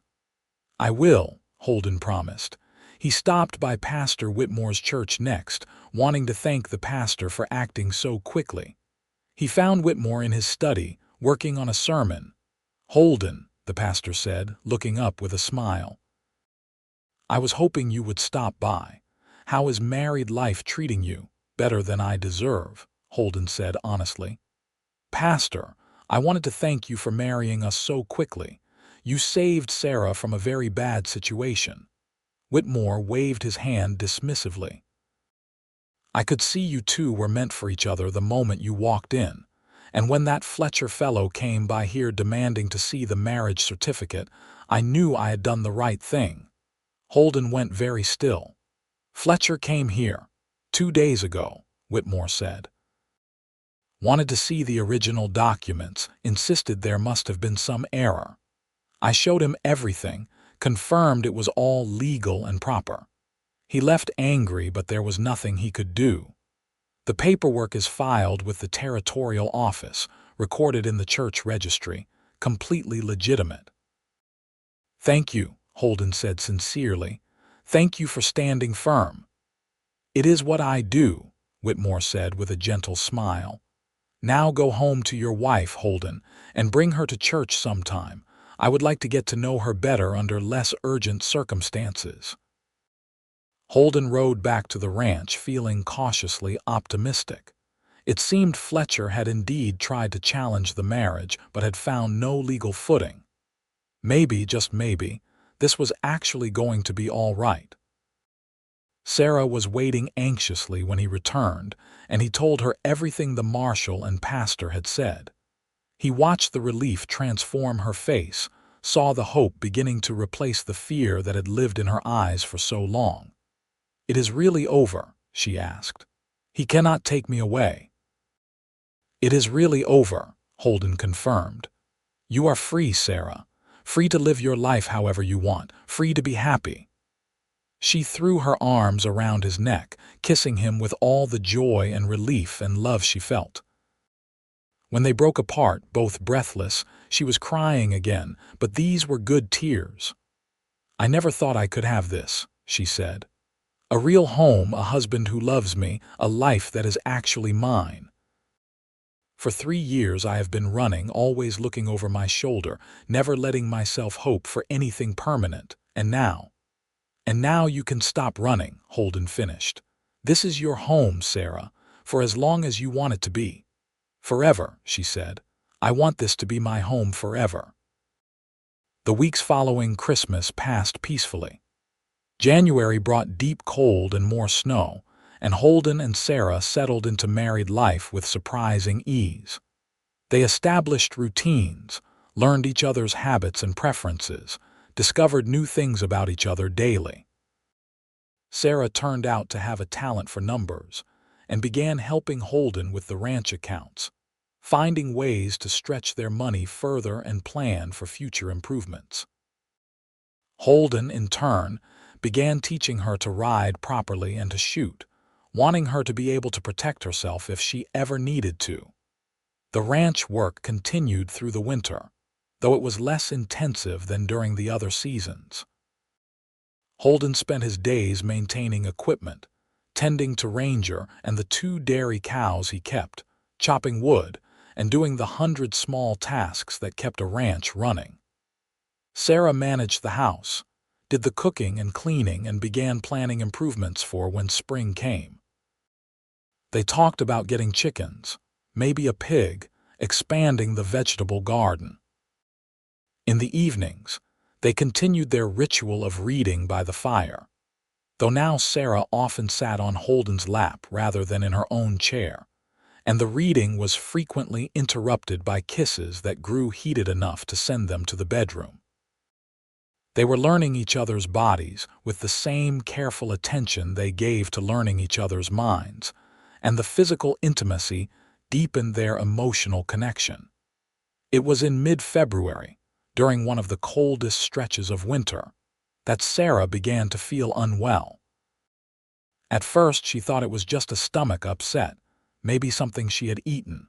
"I will," Holden promised. He stopped by Pastor Whitmore's church next, wanting to thank the pastor for acting so quickly. He found Whitmore in his study, working on a sermon. "Holden," the pastor said, looking up with a smile. "I was hoping you would stop by. How is married life treating you?" "Better than I deserve," Holden said honestly. "Pastor, I wanted to thank you for marrying us so quickly. You saved Sarah from a very bad situation." Whitmore waved his hand dismissively. "I could see you two were meant for each other the moment you walked in. And when that Fletcher fellow came by here demanding to see the marriage certificate, I knew I had done the right thing." Holden went very still. "Fletcher came here 2 days ago," Whitmore said. "Wanted to see the original documents, insisted there must have been some error. I showed him everything, confirmed it was all legal and proper. He left angry, but there was nothing he could do. The paperwork is filed with the territorial office, recorded in the church registry, completely legitimate." "Thank you," Holden said sincerely. "Thank you for standing firm." "It is what I do," Whitmore said with a gentle smile. "Now go home to your wife, Holden, and bring her to church sometime. I would like to get to know her better under less urgent circumstances." Holden rode back to the ranch feeling cautiously optimistic. It seemed Fletcher had indeed tried to challenge the marriage but had found no legal footing. Maybe, just maybe, this was actually going to be all right. Sarah was waiting anxiously when he returned, and he told her everything the marshal and pastor had said. He watched the relief transform her face, saw the hope beginning to replace the fear that had lived in her eyes for so long. "It is really over?" she asked. "He cannot take me away?" "It is really over," Holden confirmed. "You are free, Sarah. Free to live your life however you want, free to be happy." She threw her arms around his neck, kissing him with all the joy and relief and love she felt. When they broke apart, both breathless, she was crying again, but these were good tears. "I never thought I could have this," she said. "A real home, a husband who loves me, a life that is actually mine. For 3 years I have been running, always looking over my shoulder, never letting myself hope for anything permanent, and now you can stop running," Holden finished. "This is your home, Sarah, for as long as you want it to be." "Forever," she said. "I want this to be my home forever." The weeks following Christmas passed peacefully. January brought deep cold and more snow, and Holden and Sarah settled into married life with surprising ease. They established routines, learned each other's habits and preferences, discovered new things about each other daily. Sarah turned out to have a talent for numbers and began helping Holden with the ranch accounts, finding ways to stretch their money further and plan for future improvements. Holden, in turn, began teaching her to ride properly and to shoot, wanting her to be able to protect herself if she ever needed to. The ranch work continued through the winter. though it was less intensive than during the other seasons. Holden spent his days maintaining equipment, tending to Ranger and the 2 dairy cows he kept, chopping wood, and doing the 100 small tasks that kept a ranch running. Sarah managed the house, did the cooking and cleaning, and began planning improvements for when spring came. They talked about getting chickens, maybe a pig, expanding the vegetable garden. In the evenings, they continued their ritual of reading by the fire, though now Sarah often sat on Holden's lap rather than in her own chair, and the reading was frequently interrupted by kisses that grew heated enough to send them to the bedroom. They were learning each other's bodies with the same careful attention they gave to learning each other's minds, and the physical intimacy deepened their emotional connection. It was in mid-February, during one of the coldest stretches of winter, that Sarah began to feel unwell. At first, she thought it was just a stomach upset, maybe something she had eaten.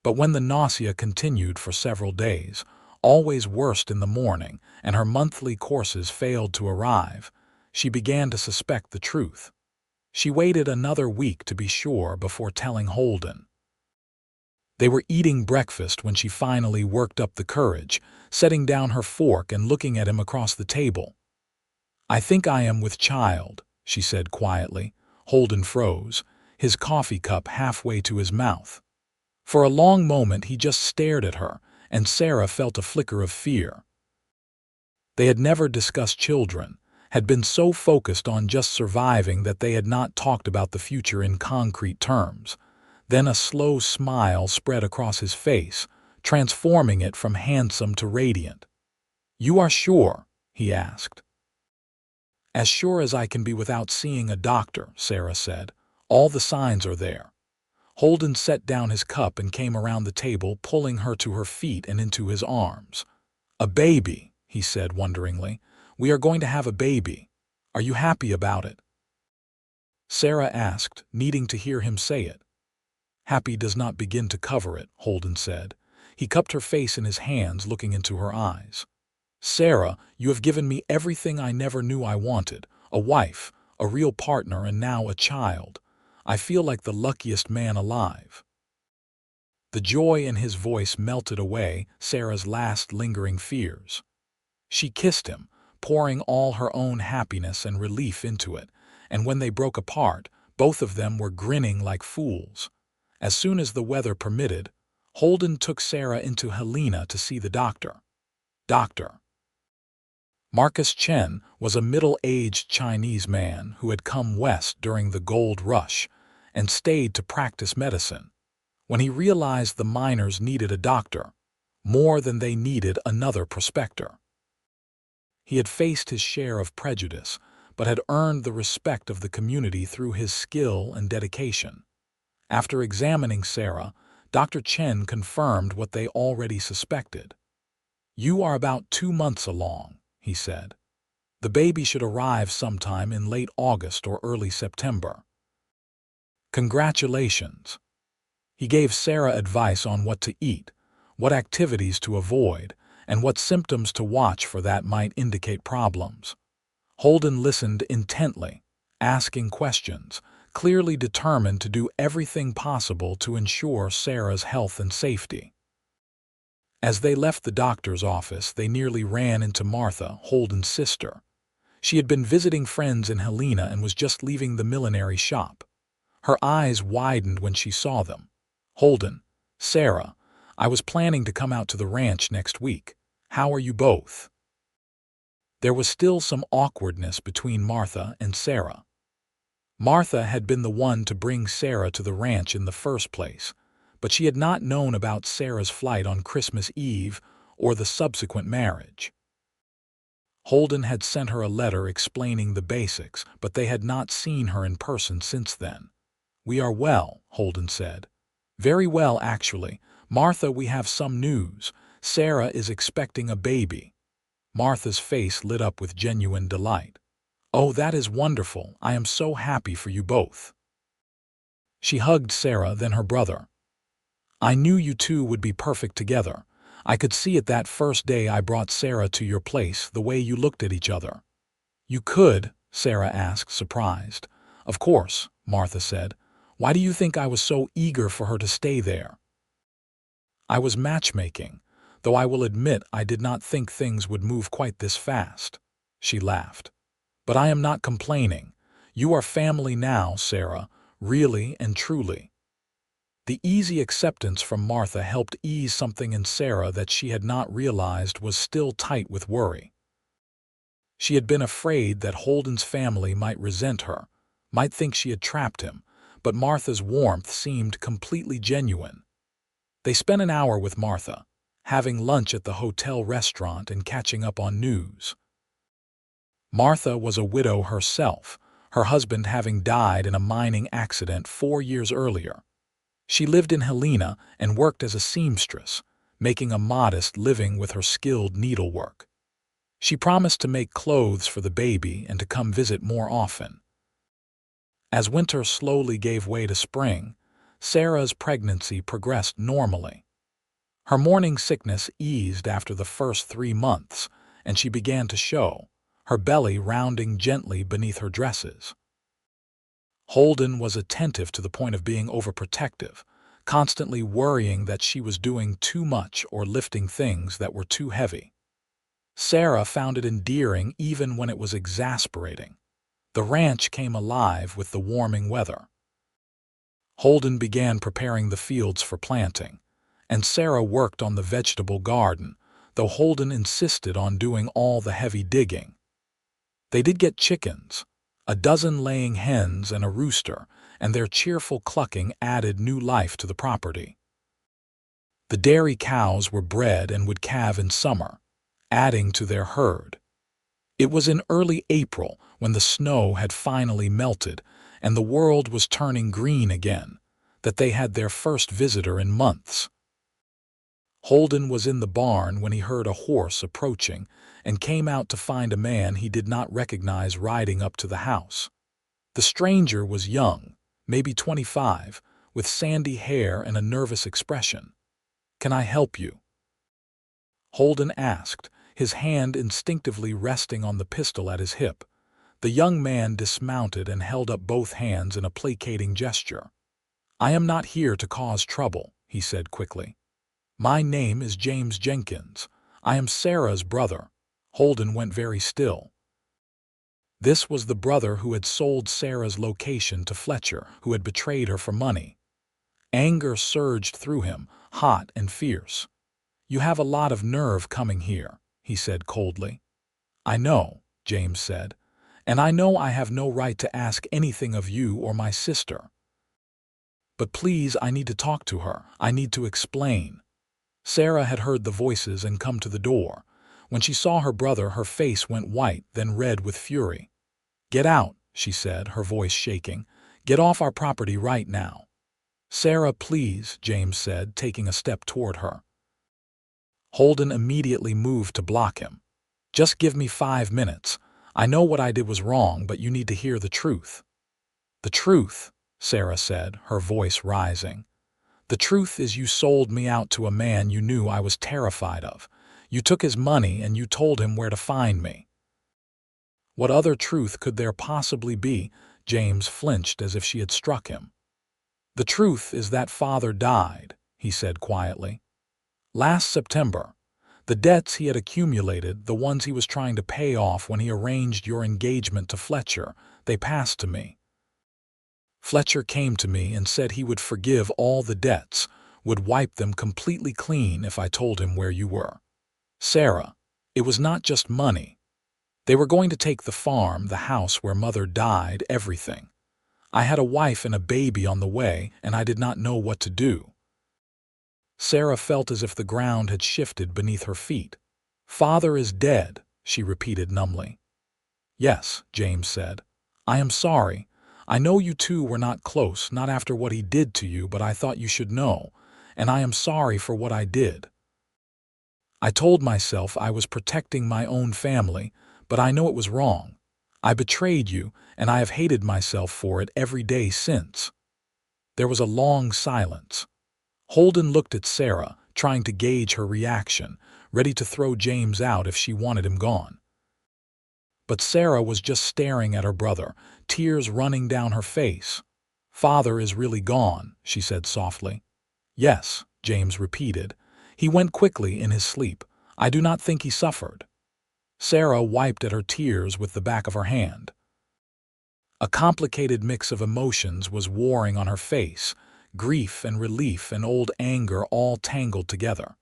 But when the nausea continued for several days, always worst in the morning, and her monthly courses failed to arrive, she began to suspect the truth. She waited another week to be sure before telling Holden. They were eating breakfast when she finally worked up the courage, setting down her fork and looking at him across the table. "I think I am with child," she said quietly. Holden froze, his coffee cup halfway to his mouth. For a long moment he just stared at her, and Sarah felt a flicker of fear. They had never discussed children, had been so focused on just surviving that they had not talked about the future in concrete terms. Then a slow smile spread across his face, transforming it from handsome to radiant. "You are sure?" he asked. "As sure as I can be without seeing a doctor," Sarah said. "All the signs are there." Holden set down his cup and came around the table, pulling her to her feet and into his arms. "A baby," he said wonderingly. "We are going to have a baby. Are you happy about it?" Sarah asked, needing to hear him say it. "Happy does not begin to cover it," Holden said. He cupped her face in his hands, looking into her eyes. "Sarah, you have given me everything I never knew I wanted. A wife, a real partner, and now a child. I feel like the luckiest man alive." The joy in his voice melted away Sarah's last lingering fears. She kissed him, pouring all her own happiness and relief into it, and when they broke apart, both of them were grinning like fools. As soon as the weather permitted, Holden took Sarah into Helena to see the doctor. Dr. Marcus Chen was a middle-aged Chinese man who had come west during the gold rush and stayed to practice medicine. When he realized the miners needed a doctor, more than they needed another prospector. He had faced his share of prejudice, but had earned the respect of the community through his skill and dedication. After examining Sarah, Dr. Chen confirmed what they already suspected. "You are about 2 months along," he said. "The baby should arrive sometime in late August or early September." "Congratulations." He gave Sarah advice on what to eat, what activities to avoid, and what symptoms to watch for that might indicate problems. Holden listened intently, asking questions, clearly determined to do everything possible to ensure Sarah's health and safety. As they left the doctor's office, they nearly ran into Martha, Holden's sister. She had been visiting friends in Helena and was just leaving the millinery shop. Her eyes widened when she saw them. "Holden, Sarah, I was planning to come out to the ranch next week. How are you both?" There was still some awkwardness between Martha and Sarah. Martha had been the one to bring Sarah to the ranch in the first place, but she had not known about Sarah's flight on Christmas Eve or the subsequent marriage. Holden had sent her a letter explaining the basics, but they had not seen her in person since then. "We are well," Holden said. "Very well, actually. Martha, we have some news. Sarah is expecting a baby." Martha's face lit up with genuine delight. "Oh, that is wonderful. I am so happy for you both." She hugged Sarah, then her brother. "I knew you two would be perfect together. I could see it that first day I brought Sarah to your place, the way you looked at each other." "You could?" Sarah asked, surprised. "Of course," Martha said. "Why do you think I was so eager for her to stay there?" "I was matchmaking, though I will admit I did not think things would move quite this fast." She laughed. "But I am not complaining. You are family now, Sarah, really and truly." The easy acceptance from Martha helped ease something in Sarah that she had not realized was still tight with worry. She had been afraid that Holden's family might resent her, might think she had trapped him, but Martha's warmth seemed completely genuine. They spent an hour with Martha, having lunch at the hotel restaurant and catching up on news. Martha was a widow herself, her husband having died in a mining accident 4 years earlier. She lived in Helena and worked as a seamstress, making a modest living with her skilled needlework. She promised to make clothes for the baby and to come visit more often. As winter slowly gave way to spring, Sarah's pregnancy progressed normally. Her morning sickness eased after the first 3 months, and she began to show, her belly rounding gently beneath her dresses. Holden was attentive to the point of being overprotective, constantly worrying that she was doing too much or lifting things that were too heavy. Sarah found it endearing even when it was exasperating. The ranch came alive with the warming weather. Holden began preparing the fields for planting, and Sarah worked on the vegetable garden, though Holden insisted on doing all the heavy digging. They did get chickens, a dozen laying hens and a rooster, and their cheerful clucking added new life to the property. The dairy cows were bred and would calve in summer, adding to their herd. It was in early April when the snow had finally melted and the world was turning green again, that they had their first visitor in months. Holden was in the barn when he heard a horse approaching and came out to find a man he did not recognize riding up to the house. The stranger was young, maybe 25, with sandy hair and a nervous expression. "Can I help you?" Holden asked, his hand instinctively resting on the pistol at his hip. The young man dismounted and held up both hands in a placating gesture. "I am not here to cause trouble," he said quickly. "My name is James Jenkins. I am Sarah's brother." Holden went very still. This was the brother who had sold Sarah's location to Fletcher, who had betrayed her for money. Anger surged through him, hot and fierce. "You have a lot of nerve coming here," he said coldly. "I know," James said, "and I know I have no right to ask anything of you or my sister. But please, I need to talk to her. I need to explain." Sarah had heard the voices and come to the door. When she saw her brother, her face went white, then red with fury. "Get out," she said, her voice shaking. "Get off our property right now." "Sarah, please," James said, taking a step toward her. Holden immediately moved to block him. "Just give me 5 minutes. I know what I did was wrong, but you need to hear the truth." "The truth," Sarah said, her voice rising. "The truth is you sold me out to a man you knew I was terrified of. You took his money and you told him where to find me." "What other truth could there possibly be?" James flinched as if she had struck him. "The truth is that father died," he said quietly. "Last September. The debts he had accumulated, the ones he was trying to pay off when he arranged your engagement to Fletcher, they passed to me. Fletcher came to me and said he would forgive all the debts, would wipe them completely clean if I told him where you were. Sarah, it was not just money. They were going to take the farm, the house where Mother died, everything. I had a wife and a baby on the way, and I did not know what to do." Sarah felt as if the ground had shifted beneath her feet. "Father is dead," she repeated numbly. "Yes," James said. "I am sorry. I know you two were not close, not after what he did to you, but I thought you should know, and I am sorry for what I did. I told myself I was protecting my own family, but I know it was wrong. I betrayed you, and I have hated myself for it every day since." There was a long silence. Holden looked at Sarah, trying to gauge her reaction, ready to throw James out if she wanted him gone. But Sarah was just staring at her brother, tears running down her face. "Father is really gone," she said softly. "Yes," James repeated. "He went quickly in his sleep. I do not think he suffered." Sarah wiped at her tears with the back of her hand. A complicated mix of emotions was warring on her face, grief and relief and old anger all tangled together.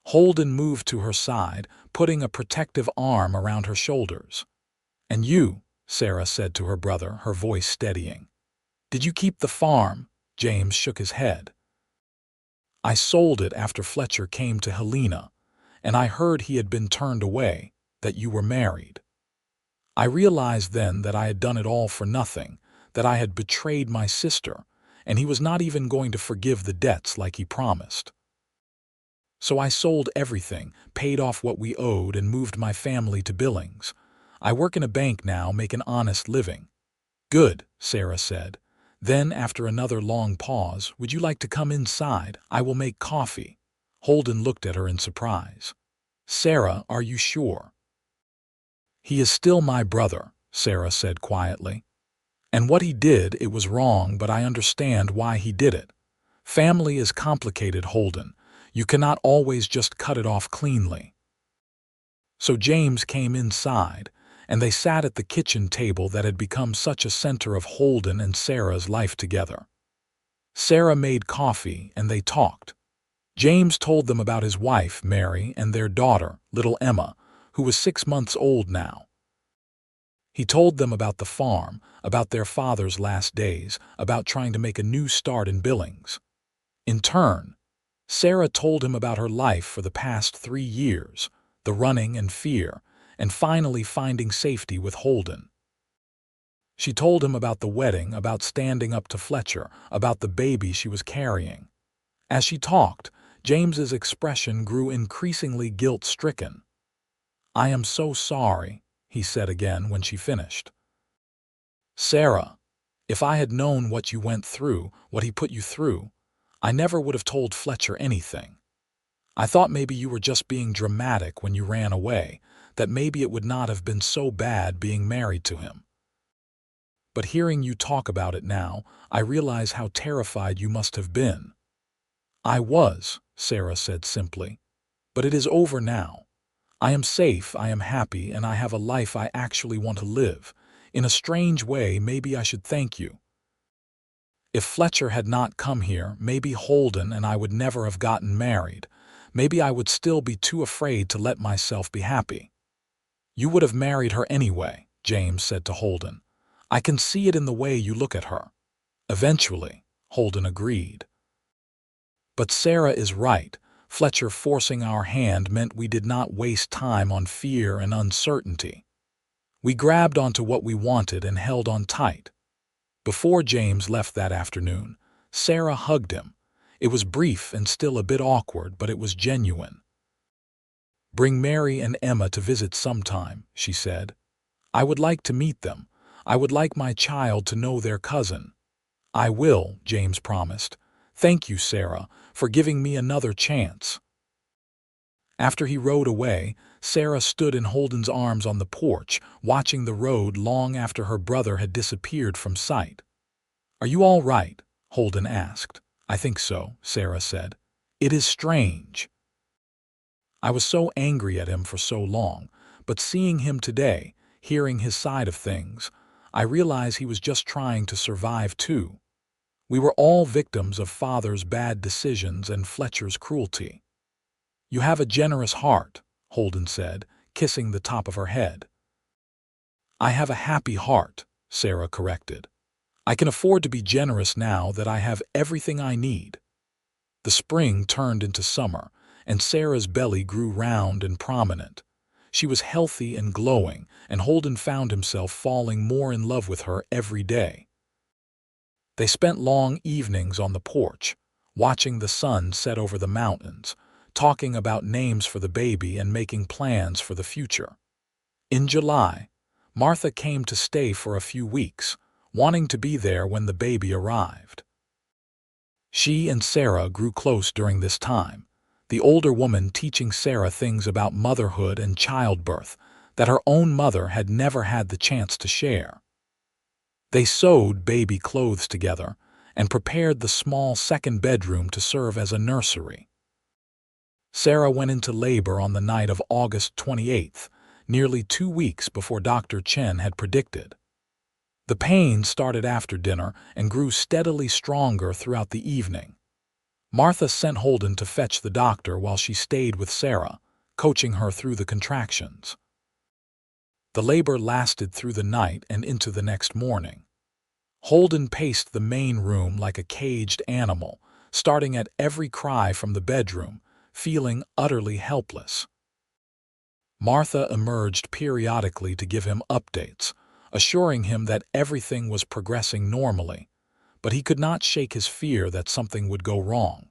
Holden moved to her side, putting a protective arm around her shoulders. "And you," Sarah said to her brother, her voice steadying. "Did you keep the farm?" James shook his head. "I sold it after Fletcher came to Helena, and I heard he had been turned away, that you were married. I realized then that I had done it all for nothing, that I had betrayed my sister, and he was not even going to forgive the debts like he promised. So I sold everything, paid off what we owed, and moved my family to Billings. I work in a bank now, make an honest living." "Good," Sarah said. Then, after another long pause, "Would you like to come inside? I will make coffee." Holden looked at her in surprise. "Sarah, are you sure?" "He is still my brother," Sarah said quietly. "And what he did, it was wrong, but I understand why he did it. Family is complicated, Holden. You cannot always just cut it off cleanly." So James came inside, and they sat at the kitchen table that had become such a center of Holden and Sarah's life together. Sarah made coffee, and they talked. James told them about his wife, Mary, and their daughter, little Emma, who was 6 months old now. He told them about the farm, about their father's last days, about trying to make a new start in Billings. In turn, Sarah told him about her life for the past 3 years, the running and fear, and finally finding safety with Holden. She told him about the wedding, about standing up to Fletcher, about the baby she was carrying. As she talked, James's expression grew increasingly guilt-stricken. "I am so sorry," he said again when she finished. "Sarah, if I had known what you went through, what he put you through, I never would have told Fletcher anything. I thought maybe you were just being dramatic when you ran away, that maybe it would not have been so bad being married to him. But hearing you talk about it now, I realize how terrified you must have been." "I was," Sarah said simply. "But it is over now. I am safe, I am happy, and I have a life I actually want to live. In a strange way, maybe I should thank you. If Fletcher had not come here, maybe Holden and I would never have gotten married. Maybe I would still be too afraid to let myself be happy." "You would have married her anyway," James said to Holden. "I can see it in the way you look at her." "Eventually," Holden agreed. "But Sarah is right. Fletcher forcing our hand meant we did not waste time on fear and uncertainty. We grabbed onto what we wanted and held on tight." Before James left that afternoon, Sarah hugged him. It was brief and still a bit awkward, but it was genuine. "Bring Mary and Emma to visit sometime," she said. "I would like to meet them. I would like my child to know their cousin." "I will," James promised. "Thank you, Sarah, for giving me another chance." After he rode away, Sarah stood in Holden's arms on the porch, watching the road long after her brother had disappeared from sight. "Are you all right?" Holden asked. "I think so," Sarah said. "It is strange. I was so angry at him for so long, but seeing him today, hearing his side of things, I realize he was just trying to survive too. We were all victims of Father's bad decisions and Fletcher's cruelty." "You have a generous heart," Holden said, kissing the top of her head. "I have a happy heart," Sarah corrected. "I can afford to be generous now that I have everything I need." The spring turned into summer, and Sarah's belly grew round and prominent. She was healthy and glowing, and Holden found himself falling more in love with her every day. They spent long evenings on the porch, watching the sun set over the mountains, talking about names for the baby and making plans for the future. In July, Martha came to stay for a few weeks, wanting to be there when the baby arrived. She and Sarah grew close during this time. the older woman teaching Sarah things about motherhood and childbirth that her own mother had never had the chance to share. They sewed baby clothes together and prepared the small second bedroom to serve as a nursery. Sarah went into labor on the night of August 28th, nearly 2 weeks before Dr. Chen had predicted. The pain started after dinner and grew steadily stronger throughout the evening. Martha sent Holden to fetch the doctor while she stayed with Sarah, coaching her through the contractions. The labor lasted through the night and into the next morning. Holden paced the main room like a caged animal, starting at every cry from the bedroom, feeling utterly helpless. Martha emerged periodically to give him updates, assuring him that everything was progressing normally, but he could not shake his fear that something would go wrong.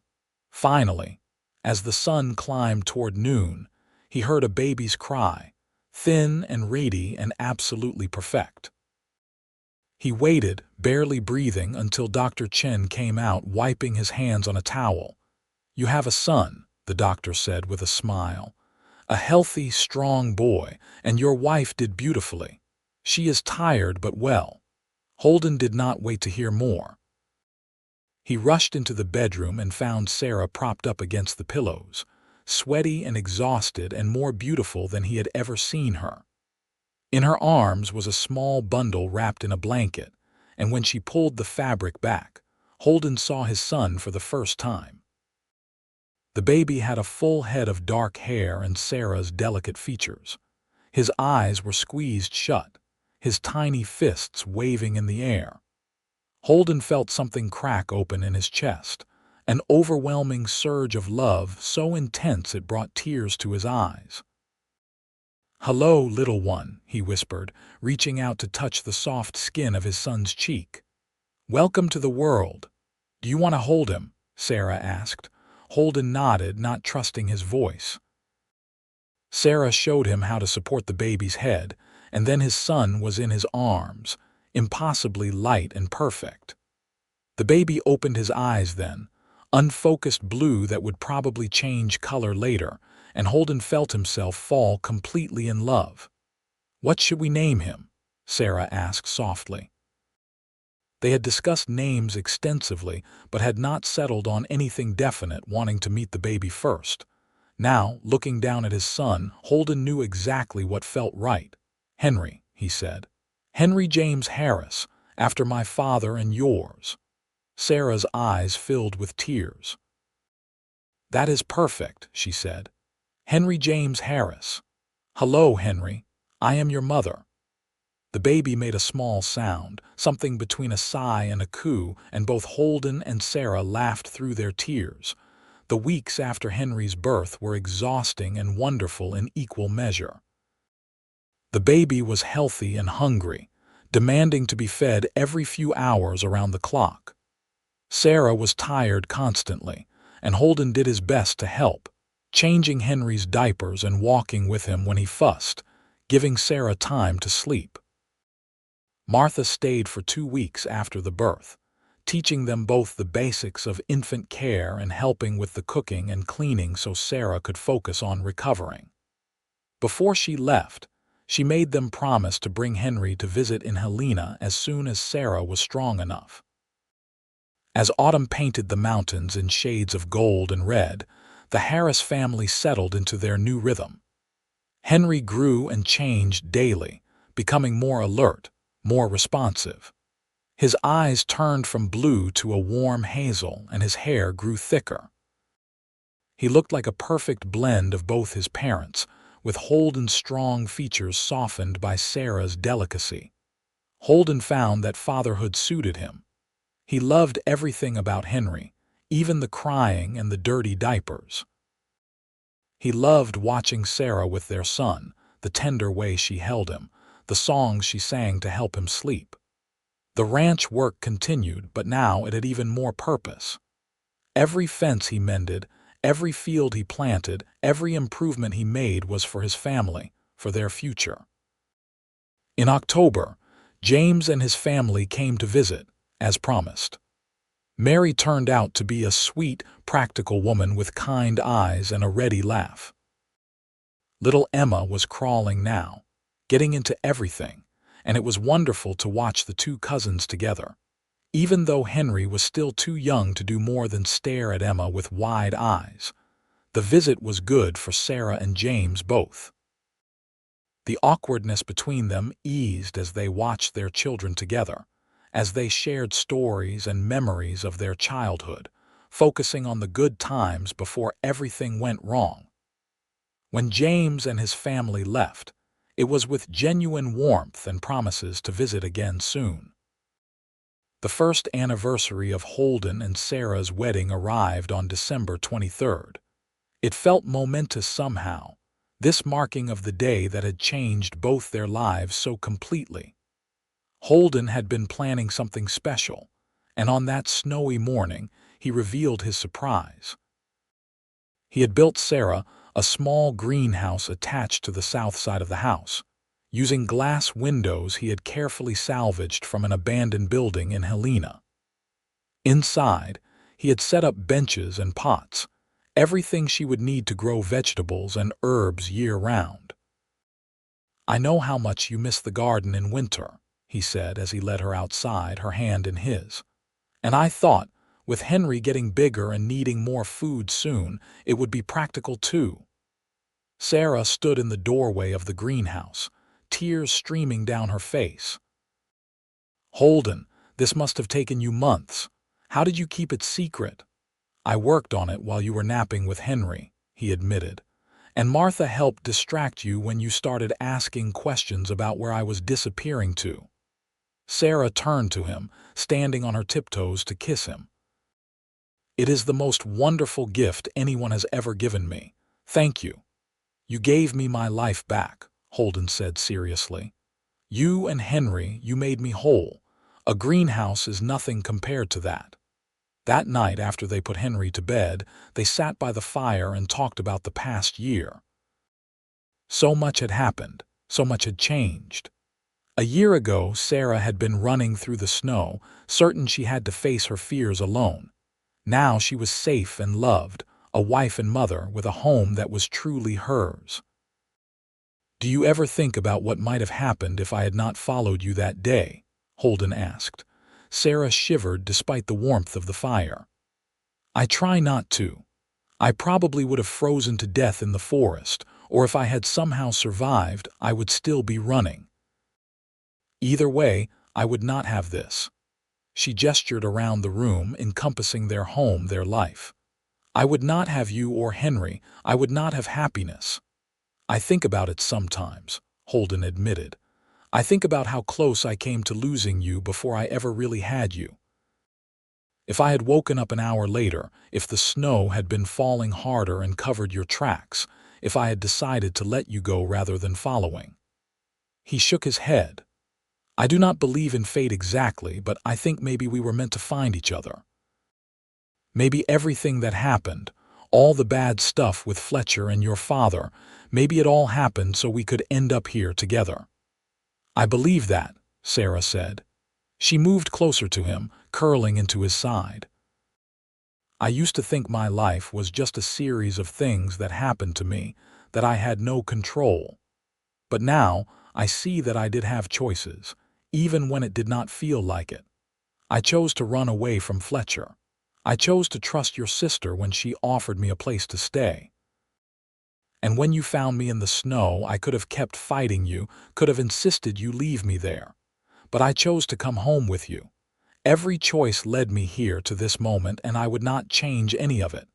Finally, as the sun climbed toward noon, he heard a baby's cry, thin and reedy and absolutely perfect. He waited, barely breathing, until Dr. Chen came out, wiping his hands on a towel. "You have a son," the doctor said with a smile. "A healthy, strong boy, and your wife did beautifully. She is tired but well." Holden did not wait to hear more. He rushed into the bedroom and found Sarah propped up against the pillows, sweaty and exhausted and more beautiful than he had ever seen her. In her arms was a small bundle wrapped in a blanket, and when she pulled the fabric back, Holden saw his son for the first time. The baby had a full head of dark hair and Sarah's delicate features. His eyes were squeezed shut, his tiny fists waving in the air. Holden felt something crack open in his chest, an overwhelming surge of love so intense it brought tears to his eyes. "Hello, little one," he whispered, reaching out to touch the soft skin of his son's cheek. "Welcome to the world. Do you want to hold him?" Sarah asked. Holden nodded, not trusting his voice. Sarah showed him how to support the baby's head, and then his son was in his arms, impossibly light and perfect. The baby opened his eyes then, unfocused blue that would probably change color later, and Holden felt himself fall completely in love. "What should we name him?" Sarah asked softly. They had discussed names extensively, but had not settled on anything definite, wanting to meet the baby first. Now, looking down at his son, Holden knew exactly what felt right. "Henry," he said. "Henry James Harris, after my father and yours." Sarah's eyes filled with tears. "That is perfect," she said. "Henry James Harris. Hello, Henry. I am your mother." The baby made a small sound, something between a sigh and a coo, and both Holden and Sarah laughed through their tears. The weeks after Henry's birth were exhausting and wonderful in equal measure. The baby was healthy and hungry, demanding to be fed every few hours around the clock. Sarah was tired constantly, and Holden did his best to help, changing Henry's diapers and walking with him when he fussed, giving Sarah time to sleep. Martha stayed for 2 weeks after the birth, teaching them both the basics of infant care and helping with the cooking and cleaning so Sarah could focus on recovering. Before she left, she made them promise to bring Henry to visit in Helena as soon as Sarah was strong enough. As autumn painted the mountains in shades of gold and red, the Harris family settled into their new rhythm. Henry grew and changed daily, becoming more alert, more responsive. His eyes turned from blue to a warm hazel, and his hair grew thicker. He looked like a perfect blend of both his parents, with Holden's strong features softened by Sarah's delicacy. Holden found that fatherhood suited him. He loved everything about Henry, even the crying and the dirty diapers. He loved watching Sarah with their son, the tender way she held him, the songs she sang to help him sleep. The ranch work continued, but now it had even more purpose. Every fence he mended, every field he planted, every improvement he made was for his family, for their future. In October, James and his family came to visit, as promised. Mary turned out to be a sweet, practical woman with kind eyes and a ready laugh. Little Emma was crawling now, getting into everything, and it was wonderful to watch the two cousins together. Even though Henry was still too young to do more than stare at Emma with wide eyes, the visit was good for Sarah and James both. The awkwardness between them eased as they watched their children together, as they shared stories and memories of their childhood, focusing on the good times before everything went wrong. When James and his family left, it was with genuine warmth and promises to visit again soon. The first anniversary of Holden and Sarah's wedding arrived on December 23rd. It felt momentous somehow, this marking of the day that had changed both their lives so completely. Holden had been planning something special, and on that snowy morning he revealed his surprise. He had built Sarah a small greenhouse attached to the south side of the house, using glass windows he had carefully salvaged from an abandoned building in Helena. Inside, he had set up benches and pots, everything she would need to grow vegetables and herbs year-round. "I know how much you miss the garden in winter," he said as he led her outside, her hand in his. "And I thought, with Henry getting bigger and needing more food soon, it would be practical too." Sarah stood in the doorway of the greenhouse, tears streaming down her face. "Holden, this must have taken you months. How did you keep it secret?" "I worked on it while you were napping with Henry," he admitted. "And Martha helped distract you when you started asking questions about where I was disappearing to." Sarah turned to him, standing on her tiptoes to kiss him. "It is the most wonderful gift anyone has ever given me. Thank you." "You gave me my life back," Holden said seriously. "You and Henry, you made me whole. A greenhouse is nothing compared to that." That night, after they put Henry to bed, they sat by the fire and talked about the past year. So much had happened, so much had changed. A year ago, Sarah had been running through the snow, certain she had to face her fears alone. Now she was safe and loved, a wife and mother with a home that was truly hers. "Do you ever think about what might have happened if I had not followed you that day?" Holden asked. Sarah shivered despite the warmth of the fire. "I try not to. I probably would have frozen to death in the forest, or if I had somehow survived, I would still be running. Either way, I would not have this." She gestured around the room, encompassing their home, their life. "I would not have you or Henry. I would not have happiness." "I think about it sometimes," Holden admitted. "I think about how close I came to losing you before I ever really had you. If I had woken up an hour later, if the snow had been falling harder and covered your tracks, if I had decided to let you go rather than following." He shook his head. "I do not believe in fate exactly, but I think maybe we were meant to find each other. Maybe everything that happened, all the bad stuff with Fletcher and your father, maybe it all happened so we could end up here together." "I believe that," Sarah said. She moved closer to him, curling into his side. "I used to think my life was just a series of things that happened to me, that I had no control. But now, I see that I did have choices, even when it did not feel like it. I chose to run away from Fletcher. I chose to trust your sister when she offered me a place to stay. And when you found me in the snow, I could have kept fighting you, could have insisted you leave me there. But I chose to come home with you. Every choice led me here to this moment, and I would not change any of it."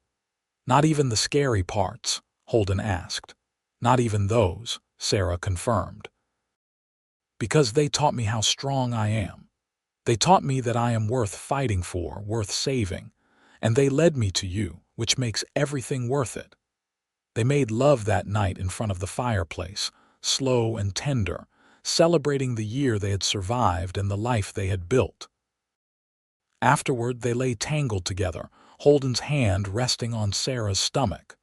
"Not even the scary parts?" Holden asked. "Not even those," Sarah confirmed. "Because they taught me how strong I am. They taught me that I am worth fighting for, worth saving. And they led me to you, which makes everything worth it." They made love that night in front of the fireplace, slow and tender, celebrating the year they had survived and the life they had built. Afterward, they lay tangled together, Holden's hand resting on Sarah's stomach.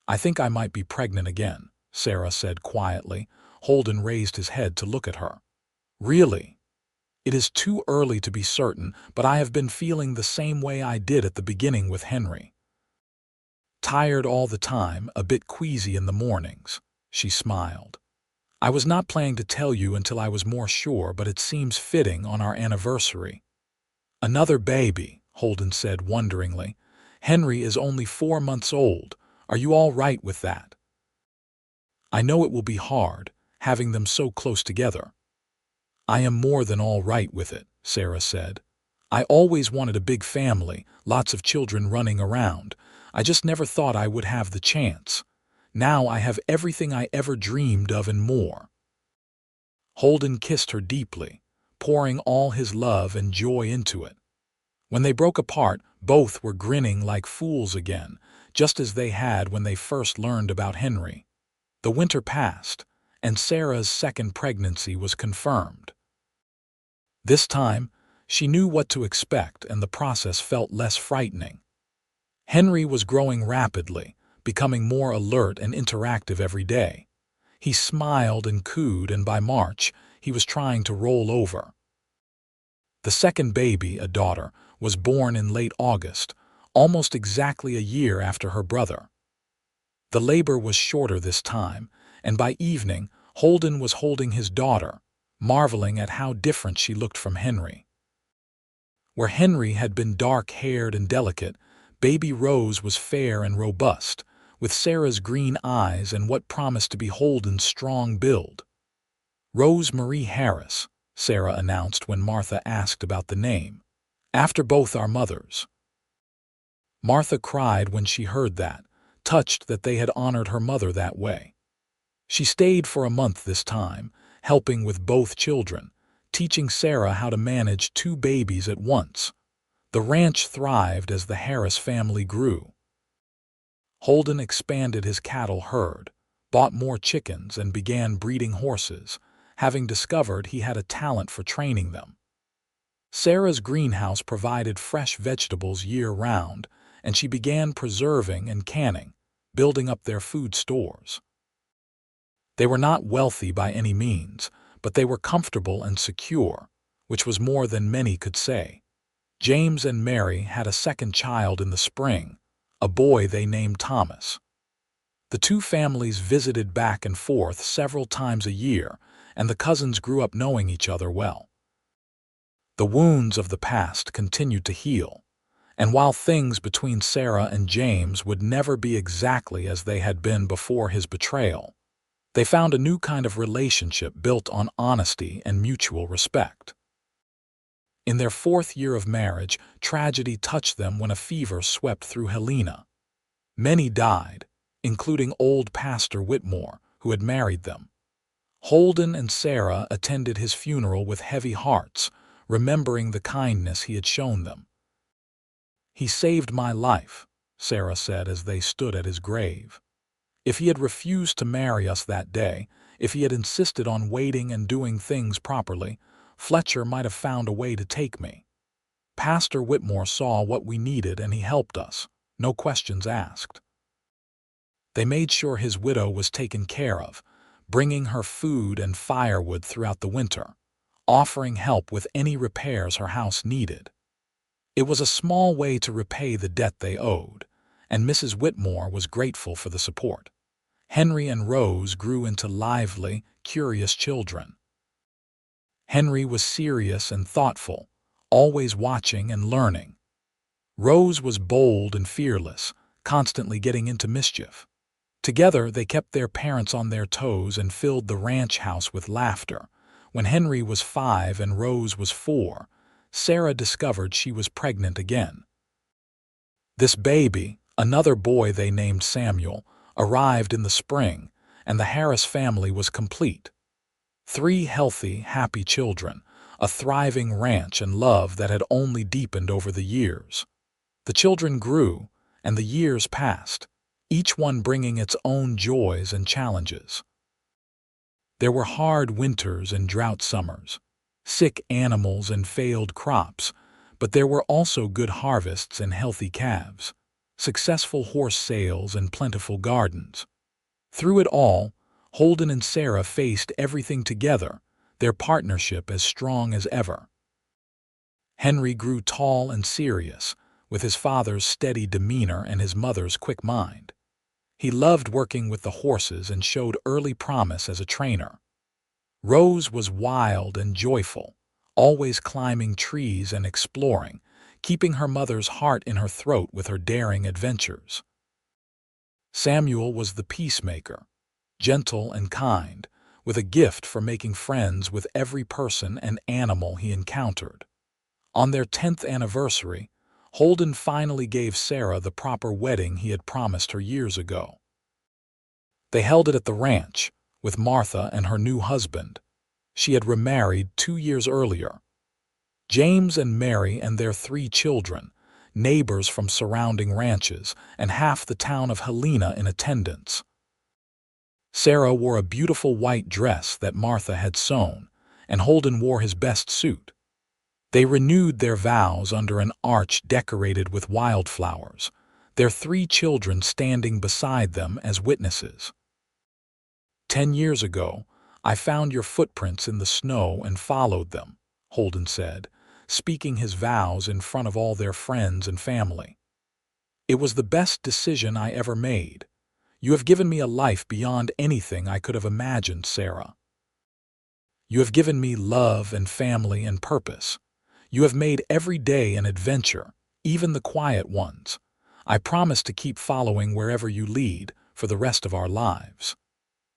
"I think I might be pregnant again," Sarah said quietly. Holden raised his head to look at her. "Really?" It is too early to be certain, but I have been feeling the same way I did at the beginning with Henry. Tired all the time, a bit queasy in the mornings. She smiled. I was not planning to tell you until I was more sure, but it seems fitting on our anniversary. Another baby, Holden said wonderingly. Henry is only 4 months old. Are you all right with that? I know it will be hard, having them so close together. I am more than all right with it, Sarah said. I always wanted a big family, lots of children running around. I just never thought I would have the chance. Now I have everything I ever dreamed of and more. Holden kissed her deeply, pouring all his love and joy into it. When they broke apart, both were grinning like fools again, just as they had when they first learned about Henry. The winter passed, and Sarah's second pregnancy was confirmed. This time, she knew what to expect, and the process felt less frightening. Henry was growing rapidly, becoming more alert and interactive every day. He smiled and cooed, and by March, he was trying to roll over. The second baby, a daughter, was born in late August, almost exactly a year after her brother. The labor was shorter this time, and by evening, Holden was holding his daughter, marveling at how different she looked from Henry. Where Henry had been dark-haired and delicate, baby Rose was fair and robust, with Sarah's green eyes and what promised to be Holden's strong build. Rose Marie Harris, Sarah announced when Martha asked about the name. After both our mothers. Martha cried when she heard that, touched that they had honored her mother that way. She stayed for a month this time, helping with both children, teaching Sarah how to manage 2 babies at once. The ranch thrived as the Harris family grew. Holden expanded his cattle herd, bought more chickens, and began breeding horses, having discovered he had a talent for training them. Sarah's greenhouse provided fresh vegetables year-round, and she began preserving and canning, building up their food stores. They were not wealthy by any means, but they were comfortable and secure, which was more than many could say. James and Mary had a second child in the spring, a boy they named Thomas. The 2 families visited back and forth several times a year, and the cousins grew up knowing each other well. The wounds of the past continued to heal, and while things between Sarah and James would never be exactly as they had been before his betrayal, they found a new kind of relationship built on honesty and mutual respect. In their 4th year of marriage, tragedy touched them when a fever swept through Helena. Many died, including old Pastor Whitmore, who had married them. Holden and Sarah attended his funeral with heavy hearts, remembering the kindness he had shown them. "He saved my life," Sarah said as they stood at his grave. "If he had refused to marry us that day, if he had insisted on waiting and doing things properly, Fletcher might have found a way to take me. Pastor Whitmore saw what we needed and he helped us, no questions asked." They made sure his widow was taken care of, bringing her food and firewood throughout the winter, offering help with any repairs her house needed. It was a small way to repay the debt they owed, and Mrs. Whitmore was grateful for the support. Henry and Rose grew into lively, curious children. Henry was serious and thoughtful, always watching and learning. Rose was bold and fearless, constantly getting into mischief. Together, they kept their parents on their toes and filled the ranch house with laughter. When Henry was 5 and Rose was 4, Sarah discovered she was pregnant again. This baby, another boy they named Samuel, arrived in the spring, and the Harris family was complete. 3 healthy, happy children, a thriving ranch, and love that had only deepened over the years. The children grew, and the years passed, each one bringing its own joys and challenges. There were hard winters and drought summers, sick animals and failed crops, but there were also good harvests and healthy calves, successful horse sales and plentiful gardens. Through it all, Holden and Sarah faced everything together, their partnership as strong as ever. Henry grew tall and serious, with his father's steady demeanor and his mother's quick mind. He loved working with the horses and showed early promise as a trainer. Rose was wild and joyful, always climbing trees and exploring, keeping her mother's heart in her throat with her daring adventures. Samuel was the peacemaker, gentle and kind, with a gift for making friends with every person and animal he encountered. On their 10th anniversary, Holden finally gave Sarah the proper wedding he had promised her years ago. They held it at the ranch, with Martha and her new husband. She had remarried 2 years earlier. James and Mary and their 3 children, neighbors from surrounding ranches, and half the town of Helena in attendance. Sarah wore a beautiful white dress that Martha had sewn, and Holden wore his best suit. They renewed their vows under an arch decorated with wildflowers, their 3 children standing beside them as witnesses. 10 years ago, I found your footprints in the snow and followed them, Holden said, speaking his vows in front of all their friends and family. It was the best decision I ever made. You have given me a life beyond anything I could have imagined, Sarah. You have given me love and family and purpose. You have made every day an adventure, even the quiet ones. I promise to keep following wherever you lead for the rest of our lives.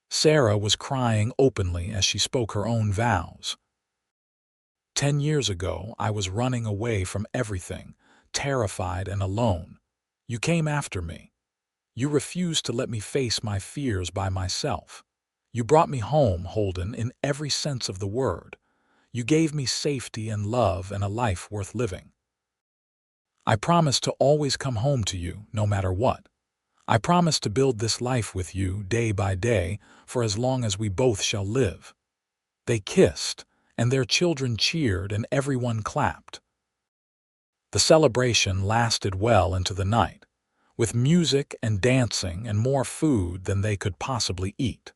Sarah was crying openly as she spoke her own vows. 10 years ago, I was running away from everything, terrified and alone. You came after me. You refused to let me face my fears by myself. You brought me home, Holden, in every sense of the word. You gave me safety and love and a life worth living. I promise to always come home to you, no matter what. I promise to build this life with you day by day for as long as we both shall live. They kissed, and their children cheered, and everyone clapped. The celebration lasted well into the night, with music and dancing and more food than they could possibly eat.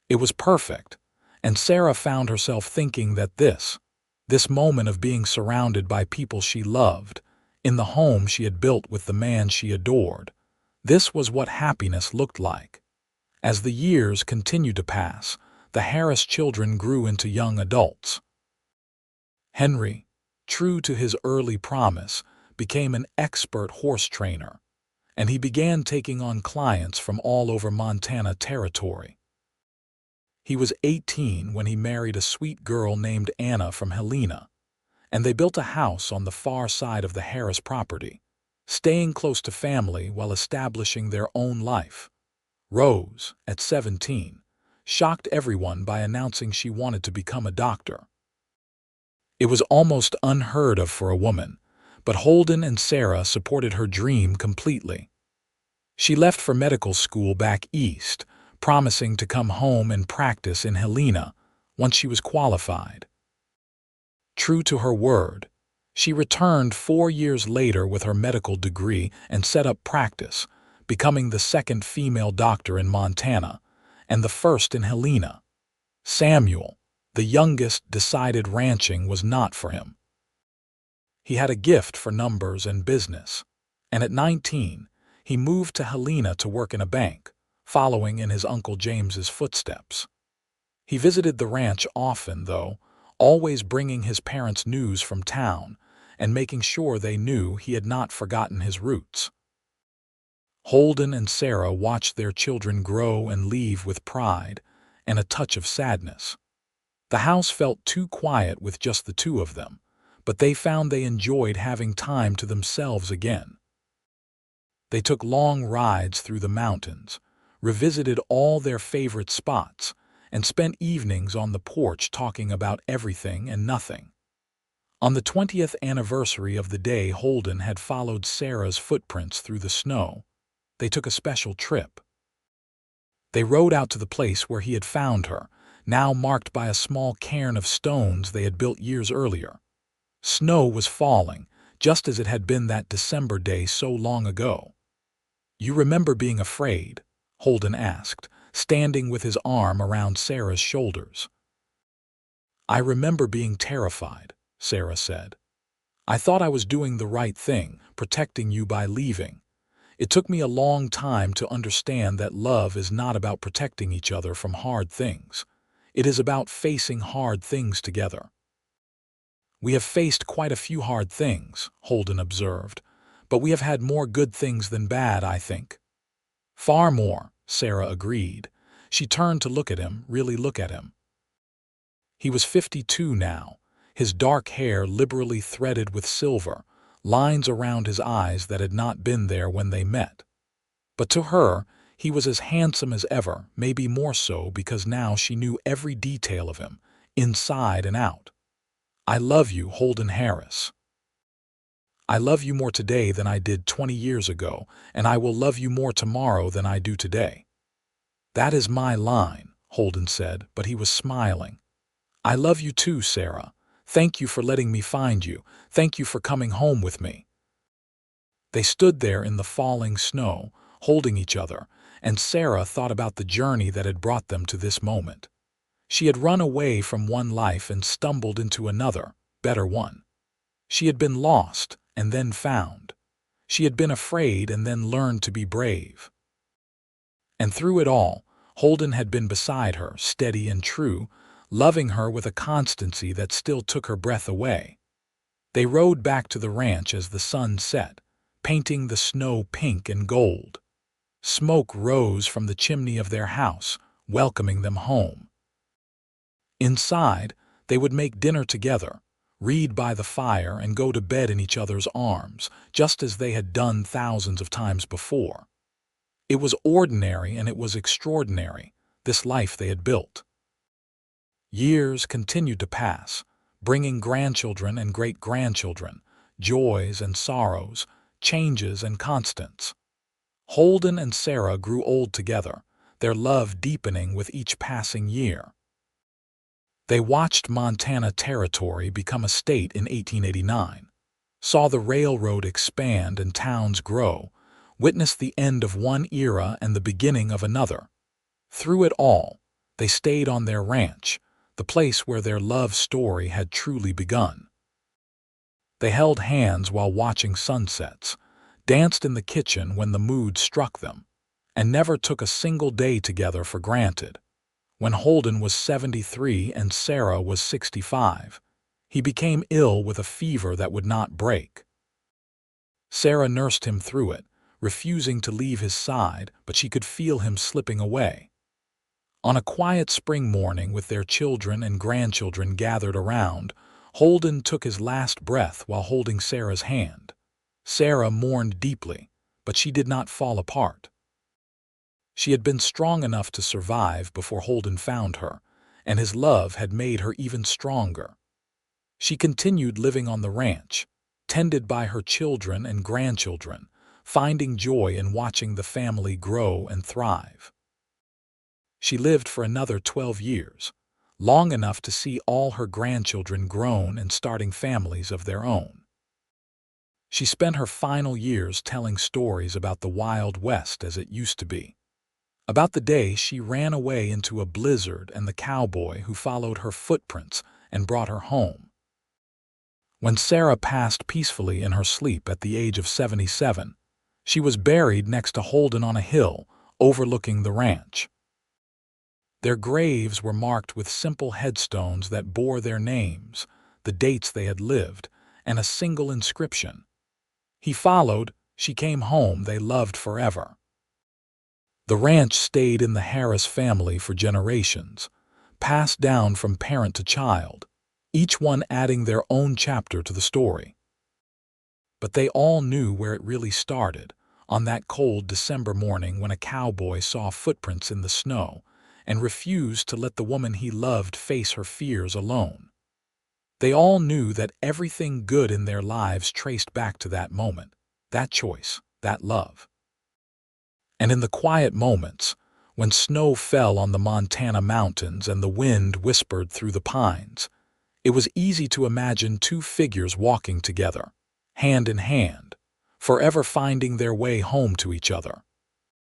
It was perfect, and Sarah found herself thinking that this moment of being surrounded by people she loved, in the home she had built with the man she adored, this was what happiness looked like. As the years continued to pass, the Harris children grew into young adults. Henry, true to his early promise, became an expert horse trainer, and he began taking on clients from all over Montana territory. He was 18 when he married a sweet girl named Anna from Helena, and they built a house on the far side of the Harris property, staying close to family while establishing their own life. Rose, at 17, shocked everyone by announcing she wanted to become a doctor. It was almost unheard of for a woman, but Holden and Sarah supported her dream completely. She left for medical school back east, promising to come home and practice in Helena once she was qualified. True to her word, she returned 4 years later with her medical degree and set up practice, becoming the second female doctor in Montana and the first in Helena. Samuel, the youngest, decided ranching was not for him. He had a gift for numbers and business, and at 19, he moved to Helena to work in a bank, following in his Uncle James's footsteps. He visited the ranch often, though, always bringing his parents news from town and making sure they knew he had not forgotten his roots. Holden and Sarah watched their children grow and leave with pride and a touch of sadness. The house felt too quiet with just the 2 of them, but they found they enjoyed having time to themselves again. They took long rides through the mountains, revisited all their favorite spots, and spent evenings on the porch talking about everything and nothing. On the 20th anniversary of the day Holden had followed Sarah's footprints through the snow, they took a special trip. They rode out to the place where he had found her, now marked by a small cairn of stones they had built years earlier. Snow was falling, just as it had been that December day so long ago. "You remember being afraid?" Holden asked, standing with his arm around Sarah's shoulders. "I remember being terrified," Sarah said. I thought I was doing the right thing, protecting you by leaving. It took me a long time to understand that love is not about protecting each other from hard things. It is about facing hard things together. We have faced quite a few hard things, Holden observed, but we have had more good things than bad, I think. Far more, Sarah agreed. She turned to look at him, really look at him. He was 52 now, his dark hair liberally threaded with silver, lines around his eyes that had not been there when they met. But to her, he was as handsome as ever, maybe more so because now she knew every detail of him, inside and out. I love you, Holden Harris. I love you more today than I did 20 years ago, and I will love you more tomorrow than I do today. That is my line, Holden said, but he was smiling. I love you too, Sarah. Thank you for letting me find you. Thank you for coming home with me. They stood there in the falling snow, holding each other, and Sarah thought about the journey that had brought them to this moment. She had run away from one life and stumbled into another, better one. She had been lost and then found. She had been afraid and then learned to be brave. And through it all, Holden had been beside her, steady and true, loving her with a constancy that still took her breath away. They rode back to the ranch as the sun set, painting the snow pink and gold. Smoke rose from the chimney of their house, welcoming them home. Inside, they would make dinner together, read by the fire and go to bed in each other's arms, just as they had done thousands of times before. It was ordinary and it was extraordinary, this life they had built. Years continued to pass, bringing grandchildren and great-grandchildren, joys and sorrows, changes and constants. Holden and Sarah grew old together, their love deepening with each passing year. They watched Montana Territory become a state in 1889, saw the railroad expand and towns grow, witnessed the end of one era and the beginning of another. Through it all, they stayed on their ranch, the place where their love story had truly begun. They held hands while watching sunsets, danced in the kitchen when the mood struck them, and never took a single day together for granted. When Holden was 73 and Sarah was 65, he became ill with a fever that would not break. Sarah nursed him through it, refusing to leave his side, but she could feel him slipping away. On a quiet spring morning with their children and grandchildren gathered around, Holden took his last breath while holding Sarah's hand. Sarah mourned deeply, but she did not fall apart. She had been strong enough to survive before Holden found her, and his love had made her even stronger. She continued living on the ranch, tended by her children and grandchildren, finding joy in watching the family grow and thrive. She lived for another 12 years, long enough to see all her grandchildren grown and starting families of their own. She spent her final years telling stories about the Wild West as it used to be, about the day she ran away into a blizzard and the cowboy who followed her footprints and brought her home. When Sarah passed peacefully in her sleep at the age of 77, she was buried next to Holden on a hill overlooking the ranch. Their graves were marked with simple headstones that bore their names, the dates they had lived, and a single inscription. He followed, she came home, they loved forever. The ranch stayed in the Harris family for generations, passed down from parent to child, each one adding their own chapter to the story. But they all knew where it really started, on that cold December morning when a cowboy saw footprints in the snow and refused to let the woman he loved face her fears alone. They all knew that everything good in their lives traced back to that moment, that choice, that love. And in the quiet moments, when snow fell on the Montana mountains and the wind whispered through the pines, it was easy to imagine two figures walking together, hand in hand, forever finding their way home to each other.